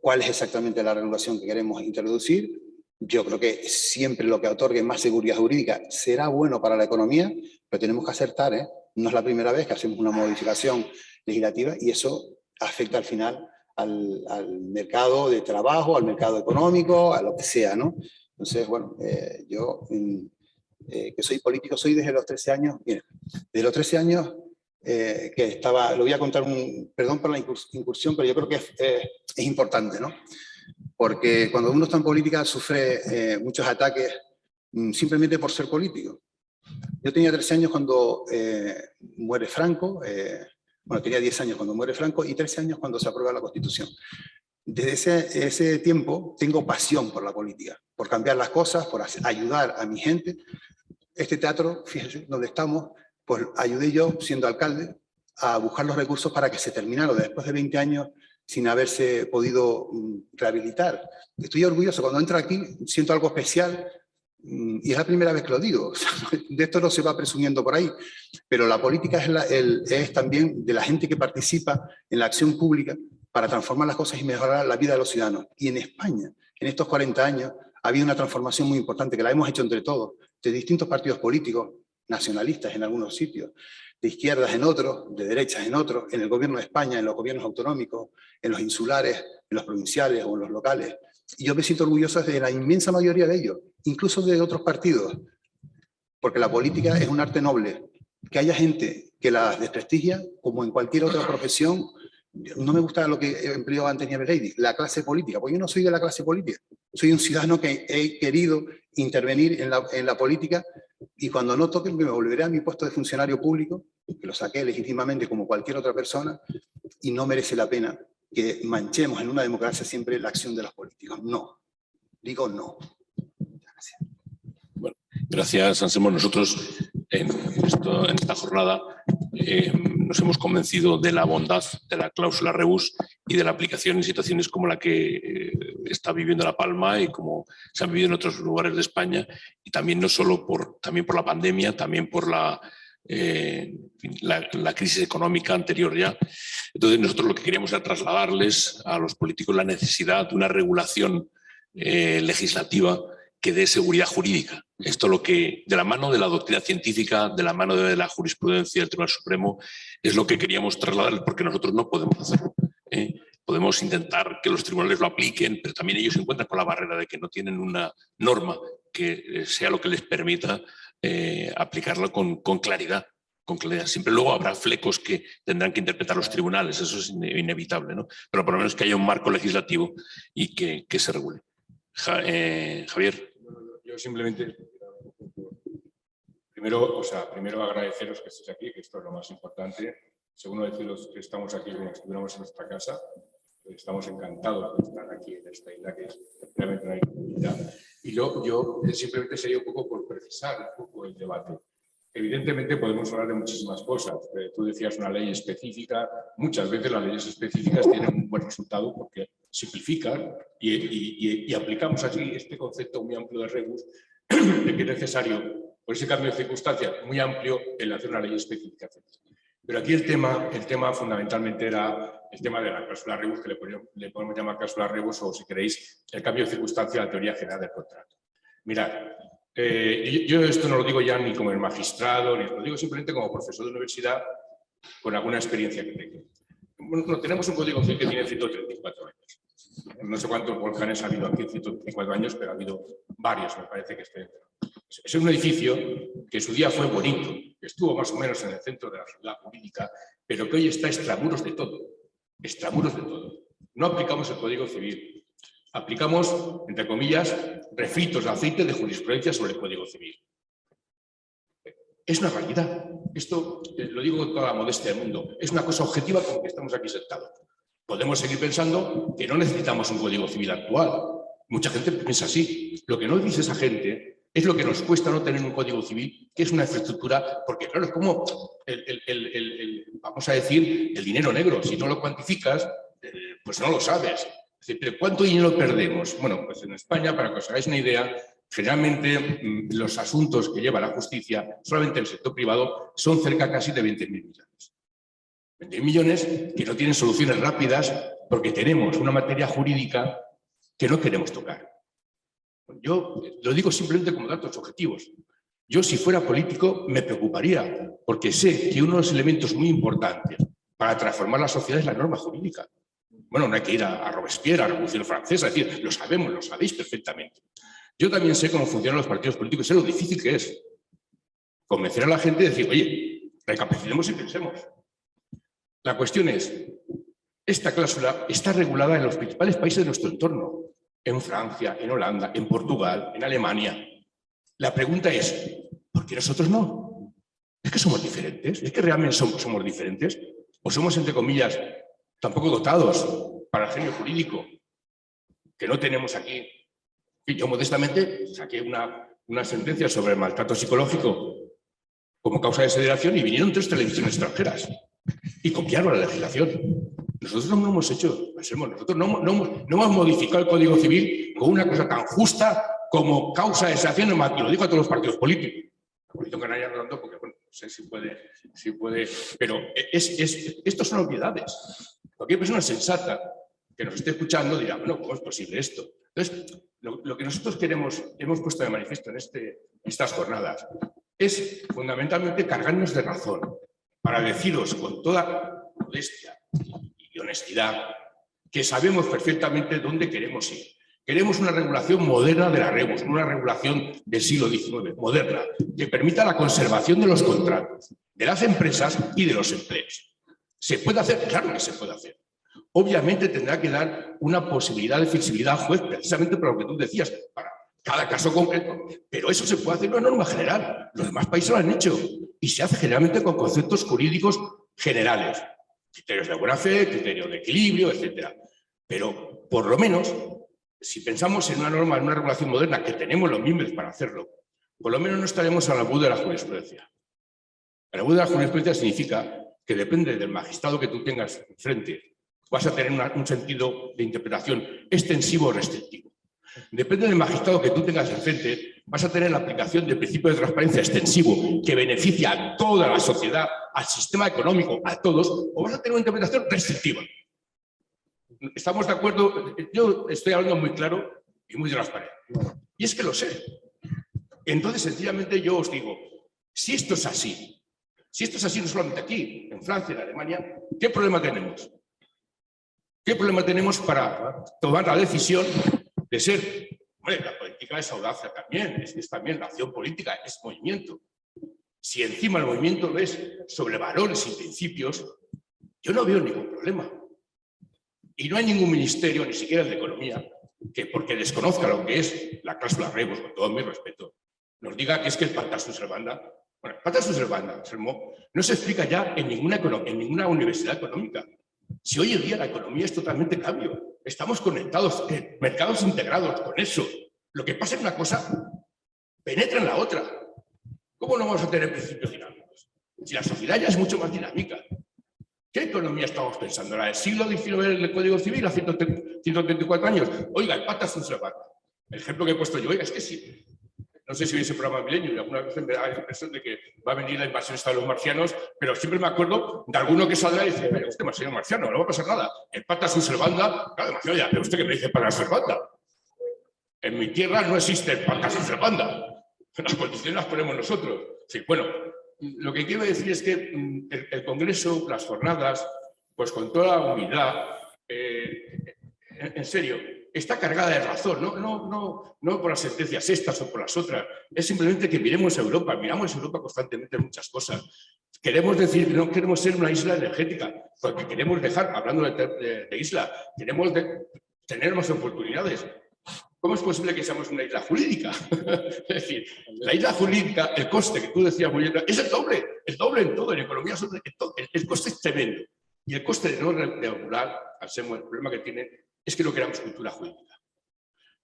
¿Cuál es exactamente la regulación que queremos introducir? Yo creo que siempre lo que otorgue más seguridad jurídica será bueno para la economía, pero tenemos que acertar, ¿eh? No es la primera vez que hacemos una modificación legislativa y eso afecta al final al mercado de trabajo, al mercado económico, a lo que sea, ¿no? Entonces, bueno, yo que soy político, soy desde los 13 años, mira, desde los 13 años que estaba, lo voy a contar, perdón por la incursión, pero yo creo que es importante, ¿no? Porque cuando uno está en política sufre muchos ataques simplemente por ser político. Yo tenía 13 años cuando muere Franco, bueno, tenía 10 años cuando muere Franco y 13 años cuando se aprueba la Constitución. Desde ese tiempo tengo pasión por la política, por cambiar las cosas, por ayudar a mi gente. Este teatro, fíjense, donde estamos, pues ayudé yo, siendo alcalde, a buscar los recursos para que se terminara después de 20 años sin haberse podido rehabilitar. Estoy orgulloso, cuando entro aquí siento algo especial y es la primera vez que lo digo. O sea, de esto no se va presumiendo por ahí, pero la política es también de la gente que participa en la acción pública para transformar las cosas y mejorar la vida de los ciudadanos. Y en España, en estos 40 años, ha habido una transformación muy importante que la hemos hecho entre todos, de distintos partidos políticos, nacionalistas en algunos sitios, de izquierdas en otros, de derechas en otros, en el gobierno de España, en los gobiernos autonómicos, en los insulares, en los provinciales o en los locales. Y yo me siento orgulloso de la inmensa mayoría de ellos, incluso de otros partidos, porque la política es un arte noble. Que haya gente que la desprestigia, como en cualquier otra profesión, no me gusta lo que empleó antes Nieves Lady, la clase política, porque yo no soy de la clase política, soy un ciudadano que he querido intervenir en la política y cuando no toque me volveré a mi puesto de funcionario público, que lo saqué legítimamente como cualquier otra persona, y no merece la pena que manchemos en una democracia siempre la acción de los políticos. No, digo no. Gracias. Bueno, gracias, Anselmo. Nosotros en esta jornada nos hemos convencido de la bondad de la cláusula rebus y de la aplicación en situaciones como la que está viviendo La Palma y como se han vivido en otros lugares de España, y también no solo también por la pandemia, también por la crisis económica anterior ya. Entonces nosotros lo que queríamos era trasladarles a los políticos la necesidad de una regulación legislativa que dé seguridad jurídica. Esto lo que, de la mano de la doctrina científica, de la mano de la jurisprudencia del Tribunal Supremo, es lo que queríamos trasladar, porque nosotros no podemos hacerlo. Podemos intentar que los tribunales lo apliquen, pero también ellos se encuentran con la barrera de que no tienen una norma que sea lo que les permita aplicarlo con claridad. Siempre luego habrá flecos que tendrán que interpretar los tribunales, eso es inevitable, ¿no? Pero por lo menos que haya un marco legislativo y que se regule. Javier. Yo simplemente, primero agradeceros que estéis aquí, que esto es lo más importante. Segundo, deciros que estamos aquí como si estuviéramos en nuestra casa. Estamos encantados de estar aquí en esta isla, que es realmente una comunidad. Y yo simplemente sería un poco por precisar un poco el debate. Evidentemente podemos hablar de muchísimas cosas. Tú decías una ley específica. Muchas veces las leyes específicas tienen un buen resultado porque simplifican y aplicamos así este concepto muy amplio de rebus de que es necesario, por ese cambio de circunstancias muy amplio, el hacer una ley específica. Pero aquí el tema fundamentalmente era el tema de la cláusula rebus, que le podemos llamar cláusula rebus, o si queréis, el cambio de circunstancias a la teoría general del contrato. Mirad, yo esto no lo digo ya ni como el magistrado, ni lo digo simplemente como profesor de universidad con alguna experiencia que tengo. Bueno, tenemos un código civil que tiene 134 años. No sé cuántos volcanes ha habido aquí en 134 años, pero ha habido varios, me parece que este. Es un edificio que en su día fue bonito, que estuvo más o menos en el centro de la ciudad jurídica, pero que hoy está extramuros de todo. Extramuros de todo. No aplicamos el Código Civil. Aplicamos, entre comillas, refritos de aceite de jurisprudencia sobre el Código Civil. Es una realidad. Esto, lo digo con toda la modestia del mundo, es una cosa objetiva con que estamos aquí sentados. Podemos seguir pensando que no necesitamos un Código Civil actual. Mucha gente piensa así. Lo que no dice esa gente es lo que nos cuesta no tener un Código Civil, que es una infraestructura, porque claro, es como, vamos a decir, el dinero negro. Si no lo cuantificas, pues no lo sabes. Es decir, ¿pero cuánto dinero perdemos? Bueno, pues en España, para que os hagáis una idea, generalmente los asuntos que lleva la justicia, solamente en el sector privado, son cerca casi de 20.000 millones. 20.000 millones que no tienen soluciones rápidas porque tenemos una materia jurídica que no queremos tocar. Yo lo digo simplemente como datos objetivos. Yo, si fuera político, me preocuparía, porque sé que uno de los elementos muy importantes para transformar la sociedad es la norma jurídica. Bueno, no hay que ir a Robespierre, a la Revolución Francesa, es decir, lo sabemos, lo sabéis perfectamente. Yo también sé cómo funcionan los partidos políticos, sé lo difícil que es convencer a la gente de decir, oye, recapacitemos y pensemos. La cuestión es, esta cláusula está regulada en los principales países de nuestro entorno, en Francia, en Holanda, en Portugal, en Alemania. La pregunta es, ¿por qué nosotros no? ¿Es que somos diferentes? ¿Es que realmente somos diferentes? ¿O somos, entre comillas, tampoco dotados para el genio jurídico que no tenemos aquí? Y yo modestamente saqué una sentencia sobre el maltrato psicológico como causa de consideración y vinieron 3 televisiones extranjeras y copiaron la legislación. Nosotros no lo hemos hecho, nosotros no hemos modificado el Código Civil con una cosa tan justa como causa de sanción, y lo digo a todos los partidos políticos. El político canario hablando porque, bueno, no sé si puede, pero estos son obviedades. Cualquier persona sensata que nos esté escuchando dirá, bueno, ¿cómo es posible esto? Entonces, lo que nosotros hemos puesto de manifiesto en estas jornadas es fundamentalmente cargarnos de razón para deciros con toda modestia y honestidad que sabemos perfectamente dónde queremos ir. Queremos una regulación moderna de la rebus, una regulación del siglo XIX, moderna, que permita la conservación de los contratos, de las empresas y de los empleos. ¿Se puede hacer? Claro que se puede hacer. Obviamente tendrá que dar una posibilidad de flexibilidad al juez, precisamente por lo que tú decías, para cada caso concreto, pero eso se puede hacer en una norma general. Los demás países lo han hecho y se hace generalmente con conceptos jurídicos generales, criterios de buena fe, criterios de equilibrio, etc. Pero, por lo menos, si pensamos en una norma, en una regulación moderna, que tenemos los miembros para hacerlo, por lo menos no estaremos al abuso de la jurisprudencia. El abuso de la jurisprudencia significa que depende del magistrado que tú tengas enfrente, vas a tener un sentido de interpretación extensivo o restrictivo. Depende del magistrado que tú tengas enfrente, vas a tener la aplicación del principio de transparencia extensivo que beneficia a toda la sociedad, al sistema económico, a todos, o vas a tener una interpretación restrictiva. ¿Estamos de acuerdo? Yo estoy hablando muy claro y muy transparente. Y es que lo sé. Entonces, sencillamente, yo os digo, si esto es así no solamente aquí, en Francia, en Alemania, ¿qué problema tenemos? ¿Qué problema tenemos para tomar la decisión de ser? Bueno, la política es audacia también, es también la acción política, es movimiento. Si encima el movimiento es sobre valores y principios, yo no veo ningún problema. Y no hay ningún ministerio, ni siquiera el de Economía, que porque desconozca lo que es la cláusula rebus, con todo mi respeto, nos diga que es que el pacta sunt servanda. Bueno, el pacta sunt servanda, no se explica ya en ninguna universidad económica. Si hoy en día la economía es totalmente cambio, estamos conectados, mercados integrados con eso. Lo que pasa es una cosa, penetra en la otra. ¿Cómo no vamos a tener principios dinámicos? Si la sociedad ya es mucho más dinámica. ¿Qué economía estamos pensando? ¿La del siglo XIX del Código Civil a 134 años? Oiga, el pacta sunt servanda. El ejemplo que he puesto yo, oiga, es que sí. No sé si veis el programa Milenio y alguna vez me da la impresión de que va a venir la invasión de los marcianos, pero siempre me acuerdo de alguno que saldrá y dice, pero usted es marciano, no va a pasar nada. El pacta sunt servanda, claro, demasiado ya, pero usted que me dice pacta sunt servanda. En mi tierra no existe el pacta sunt servanda. Las condiciones las ponemos nosotros. Sí, bueno, lo que quiero decir es que el Congreso, las jornadas, pues con toda la humildad, en serio, está cargada de razón, no por las sentencias estas o por las otras, es simplemente que miremos a Europa, miramos a Europa constantemente en muchas cosas. Queremos decir que no queremos ser una isla energética, porque queremos dejar, hablando de isla, queremos tener más oportunidades. ¿Cómo es posible que seamos una isla jurídica? Es decir, la isla jurídica, el coste que tú decías muy bien, es el doble en todo, en economía, el coste es tremendo. Y el coste de no regular, al ser el problema que tiene, es que no creamos cultura jurídica.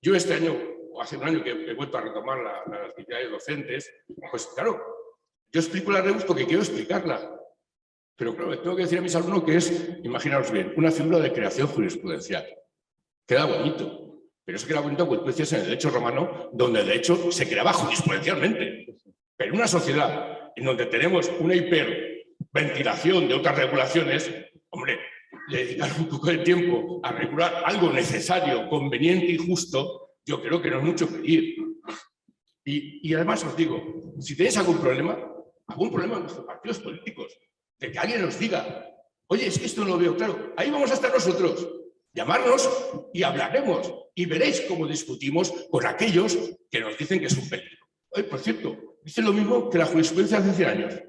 Yo este año, o hace un año que he vuelto a retomar las actividades docentes, pues claro, yo explico la rebus porque quiero explicarla. Pero claro, tengo que decir a mis alumnos que es, imaginaos bien, una figura de creación jurisprudencial. Queda bonito. Pero eso queda bonito cuando tú decías en el derecho romano, donde el derecho se creaba jurisprudencialmente. Pero en una sociedad en donde tenemos una hiperventilación de otras regulaciones, hombre, dedicar un poco de tiempo a regular algo necesario, conveniente y justo, yo creo que no es mucho pedir. Y además os digo, si tenéis algún problema en vuestros partidos políticos, de que alguien os diga, oye, es que esto no lo veo claro, ahí vamos a estar nosotros. Llamarnos y hablaremos y veréis cómo discutimos con aquellos que nos dicen que es un peligro. Por cierto, dicen lo mismo que la jurisprudencia hace 100 años.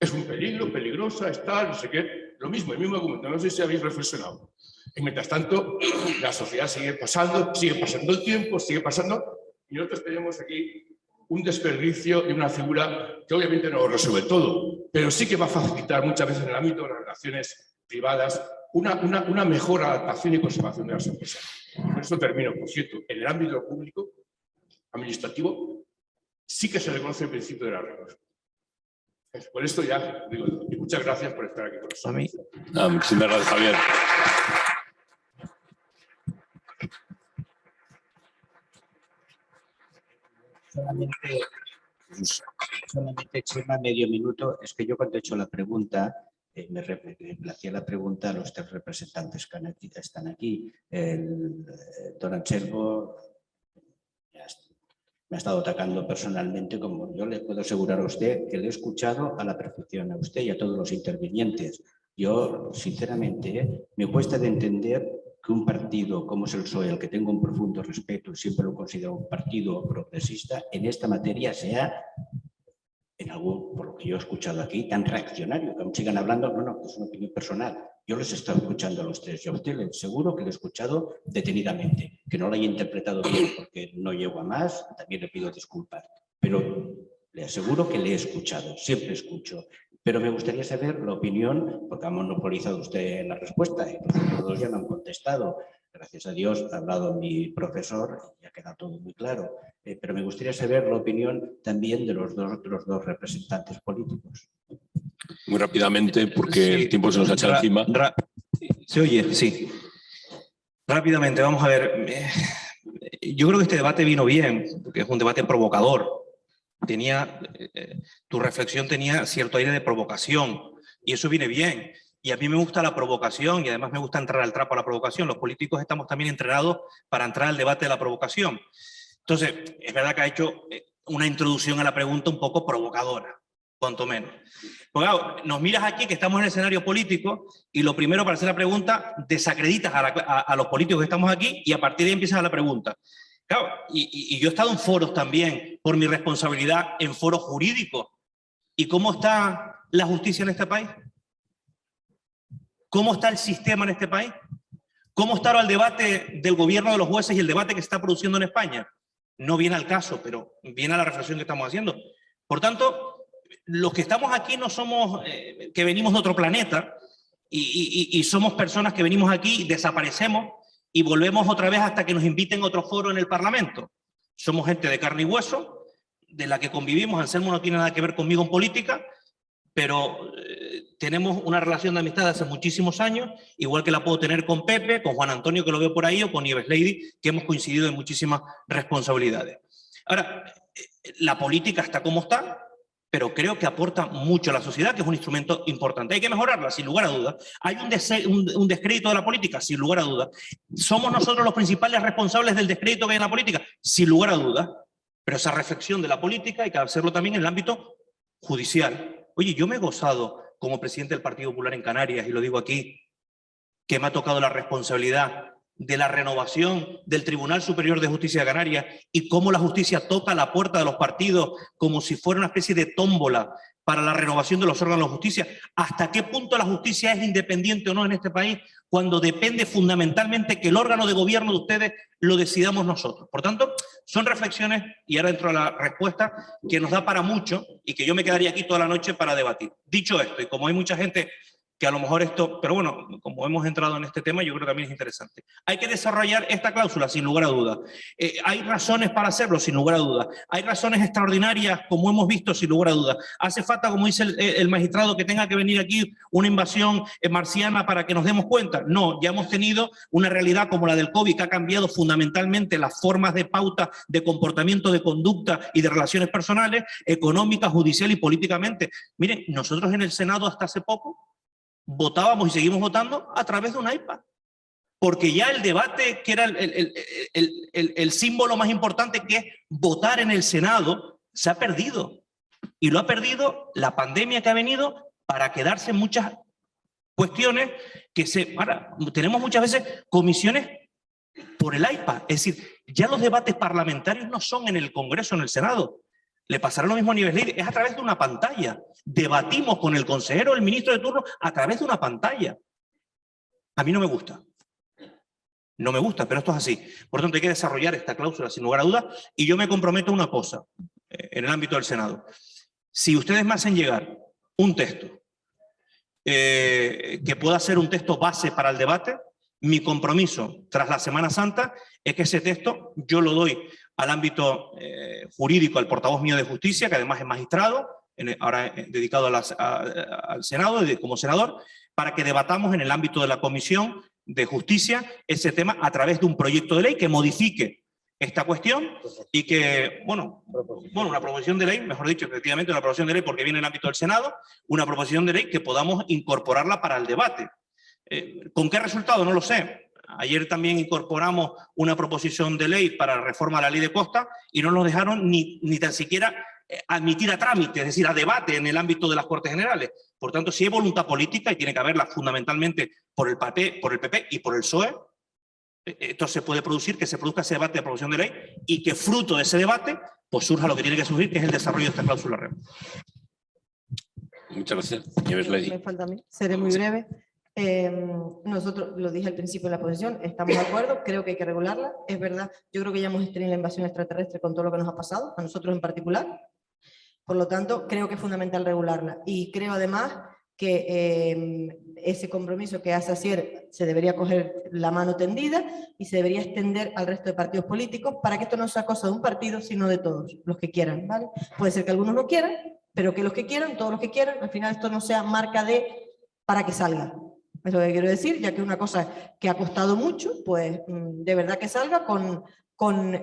Es un peligro, peligrosa, está, no sé qué. Lo mismo, el mismo argumento. No sé si habéis reflexionado. Y mientras tanto, la sociedad sigue pasando el tiempo, sigue pasando. Y nosotros tenemos aquí un desperdicio de una figura que obviamente no lo resuelve todo, pero sí que va a facilitar muchas veces en el ámbito de las relaciones privadas una mejor adaptación y conservación de las empresas. Por eso termino, por cierto, en el ámbito público, administrativo, sí que se reconoce el principio de la regla. Por esto ya digo, y muchas gracias por estar aquí con nosotros. Muchísimas gracias, Javier. Solamente Chema, medio minuto. Es que yo cuando he hecho la pregunta, le hacía la pregunta a los 3 representantes que están aquí. Don Anselmo me ha estado atacando personalmente, como yo le puedo asegurar a usted que le he escuchado a la perfección, a usted y a todos los intervinientes. Yo, sinceramente, me cuesta de entender que un partido como es el PSOE, al que tengo un profundo respeto y siempre lo considero un partido progresista, en esta materia sea, en algo, por lo que yo he escuchado aquí, tan reaccionario, que aún sigan hablando, no, es una opinión personal. Yo les he estado escuchando a los 3 y a usted seguro que lo he escuchado detenidamente, que no lo haya interpretado bien porque no llego a más, también le pido disculpas, pero le aseguro que le he escuchado, siempre escucho. Pero me gustaría saber la opinión, porque ha monopolizado usted la respuesta y los otros ya no han contestado. Gracias a Dios ha hablado mi profesor y ha quedado todo muy claro. Pero me gustaría saber la opinión también de los dos representantes políticos. Muy rápidamente, porque Sí, el tiempo se nos ha echado encima. ¿Se oye? Sí. Rápidamente, vamos a ver. Yo creo que este debate vino bien, porque es un debate provocador. Tu reflexión tenía cierto aire de provocación, y eso viene bien. Y a mí me gusta la provocación, y además me gusta entrar al trapo a la provocación. Los políticos estamos también entrenados para entrar al debate de la provocación. Entonces, es verdad que ha hecho una introducción a la pregunta un poco provocadora, cuanto menos. Pues claro, nos miras aquí que estamos en el escenario político y lo primero para hacer la pregunta desacreditas a los políticos que estamos aquí y a partir de ahí empiezas a la pregunta. Claro, y yo he estado en foros también, por mi responsabilidad, en foros jurídicos. ¿Y cómo está la justicia en este país? ¿Cómo está el sistema en este país? ¿Cómo está ahora el debate del gobierno de los jueces y el debate que se está produciendo en España? No viene al caso, pero viene a la reflexión que estamos haciendo. Por tanto, los que estamos aquí no somos que venimos de otro planeta y somos personas que venimos aquí, desaparecemos y volvemos otra vez hasta que nos inviten a otro foro en el Parlamento. Somos gente de carne y hueso, de la que convivimos. Anselmo no tiene nada que ver conmigo en política, pero tenemos una relación de amistad de hace muchísimos años, igual que la puedo tener con Pepe, con Juan Antonio, que lo veo por ahí, o con Nieves Lady, que hemos coincidido en muchísimas responsabilidades. Ahora, la política está como está, pero creo que aporta mucho a la sociedad, que es un instrumento importante. Hay que mejorarla, sin lugar a dudas. Hay un descrédito de la política, sin lugar a dudas. ¿Somos nosotros los principales responsables del descrédito que hay en la política? Sin lugar a dudas. Pero esa reflexión de la política hay que hacerlo también en el ámbito judicial. Oye, yo me he gozado como presidente del Partido Popular en Canarias, y lo digo aquí, que me ha tocado la responsabilidad de la renovación del Tribunal Superior de Justicia de Canarias y cómo la justicia toca la puerta de los partidos como si fuera una especie de tómbola para la renovación de los órganos de justicia. ¿Hasta qué punto la justicia es independiente o no en este país cuando depende fundamentalmente que el órgano de gobierno de ustedes lo decidamos nosotros? Por tanto, son reflexiones, y ahora entro a la respuesta, que nos da para mucho y que yo me quedaría aquí toda la noche para debatir. Dicho esto, y como hay mucha gente que a lo mejor esto, pero bueno, como hemos entrado en este tema, yo creo que también es interesante. Hay que desarrollar esta cláusula, sin lugar a dudas. Hay razones para hacerlo, sin lugar a dudas. Hay razones extraordinarias, como hemos visto, sin lugar a dudas. Hace falta, como dice el magistrado, que tenga que venir aquí una invasión marciana para que nos demos cuenta. No, ya hemos tenido una realidad como la del COVID, que ha cambiado fundamentalmente las formas de pauta de comportamiento, de conducta y de relaciones personales, económicas, judicial y políticamente. Miren, nosotros en el Senado hasta hace poco votábamos y seguimos votando a través de un iPad. Porque ya el debate, que era el símbolo más importante, que es votar en el Senado, se ha perdido. Y lo ha perdido la pandemia que ha venido para quedarse en muchas cuestiones que tenemos muchas veces comisiones por el iPad. Es decir, ya los debates parlamentarios no son en el Congreso, en el Senado. Le pasará lo mismo a Nieves Lady, es a través de una pantalla. Debatimos con el consejero o el ministro de turno a través de una pantalla. A mí no me gusta. No me gusta, pero esto es así. Por lo tanto, hay que desarrollar esta cláusula sin lugar a dudas, y yo me comprometo a una cosa en el ámbito del Senado. Si ustedes me hacen llegar un texto que pueda ser un texto base para el debate, mi compromiso tras la Semana Santa es que ese texto yo lo doy al ámbito jurídico, al portavoz mío de justicia, que además es magistrado, ahora dedicado al Senado, como senador, para que debatamos en el ámbito de la Comisión de Justicia ese tema a través de un proyecto de ley que modifique esta cuestión y que, bueno, una proposición de ley, mejor dicho, efectivamente una proposición de ley porque viene en el ámbito del Senado, una proposición de ley que podamos incorporarla para el debate. ¿Con qué resultado? No lo sé. Ayer también incorporamos una proposición de ley para la reforma de la ley de costa y no nos dejaron ni tan siquiera admitir a trámite, es decir, a debate en el ámbito de las Cortes Generales. Por tanto, si hay voluntad política, y tiene que haberla fundamentalmente por el PP y por el PSOE, esto se puede producir, que se produzca ese debate de proposición de ley y que fruto de ese debate pues surja lo que tiene que surgir, que es el desarrollo de esta cláusula REM. Muchas gracias. Nieves Lady. Me falta a mí. Seré muy breve. Nosotros, lo dije al principio de la posición, estamos de acuerdo, creo que hay que regularla, es verdad, yo creo que ya hemos tenido la invasión extraterrestre con todo lo que nos ha pasado, a nosotros en particular, por lo tanto creo que es fundamental regularla, y creo además que ese compromiso que hace Asier se debería coger la mano tendida y se debería extender al resto de partidos políticos para que esto no sea cosa de un partido, sino de todos, los que quieran, ¿vale? Puede ser que algunos no quieran, pero que los que quieran, todos los que quieran, al final esto no sea marca de para que salga. Es lo que quiero decir, ya que es una cosa que ha costado mucho, pues de verdad que salga con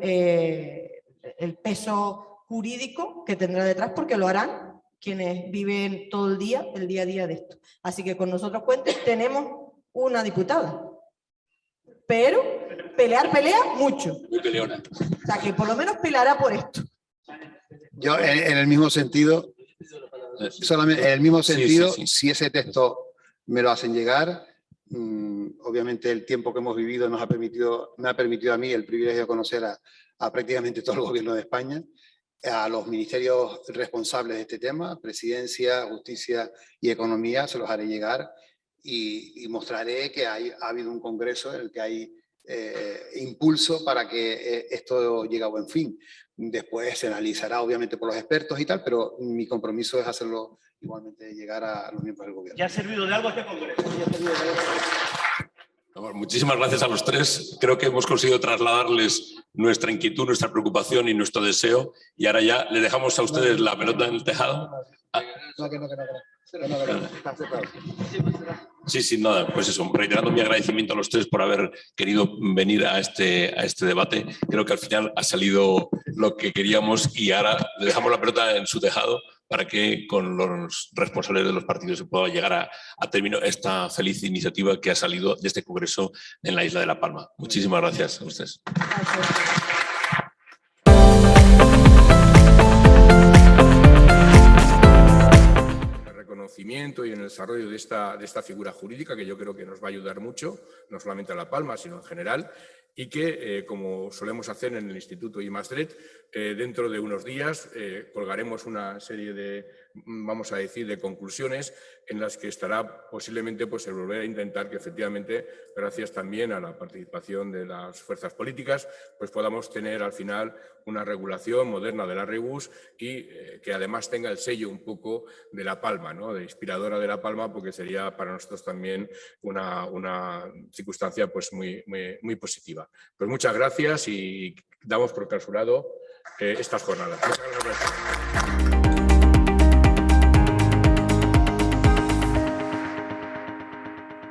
el peso jurídico que tendrá detrás, porque lo harán quienes viven todo el día a día de esto. Así que con nosotros cuenten, tenemos una diputada. Pero pelea mucho. Muy peleona. O sea, que por lo menos peleará por esto. Yo, en el mismo sentido, solamente en el mismo sentido, sí. Si ese texto me lo hacen llegar, obviamente el tiempo que hemos vivido me ha permitido a mí el privilegio de conocer a prácticamente todo el gobierno de España, a los ministerios responsables de este tema, Presidencia, Justicia y Economía, se los haré llegar y mostraré que ha habido un congreso en el que hay impulso para que esto llegue a buen fin. Después se analizará obviamente por los expertos y tal, pero mi compromiso es hacerlo igualmente llegar a los miembros del gobierno. ¿Ya ha servido de algo este congreso? Muchísimas gracias a los tres. Creo que hemos conseguido trasladarles nuestra inquietud, nuestra preocupación y nuestro deseo. Y ahora ya le dejamos a ustedes la pelota en el tejado. Sí, sin nada. Pues eso, reiterando mi agradecimiento a los tres por haber querido venir a este debate. Creo que al final ha salido lo que queríamos y ahora le dejamos la pelota en su tejado para que con los responsables de los partidos se pueda llegar a término esta feliz iniciativa que ha salido de este congreso en la isla de La Palma. Muchísimas gracias a ustedes. Reconocimiento y en el desarrollo de esta figura jurídica, que yo creo que nos va a ayudar mucho, no solamente a La Palma, sino en general, y que, como solemos hacer en el Instituto I+D, dentro de unos días colgaremos una serie de, vamos a decir, de conclusiones en las que estará posiblemente pues, el volver a intentar que efectivamente, gracias también a la participación de las fuerzas políticas, pues podamos tener al final una regulación moderna de la rebus y que además tenga el sello un poco de La Palma, ¿no? De inspiradora de La Palma, porque sería para nosotros también una circunstancia pues, muy positiva. Pues muchas gracias y damos por clausurado estas jornadas. Muchas gracias.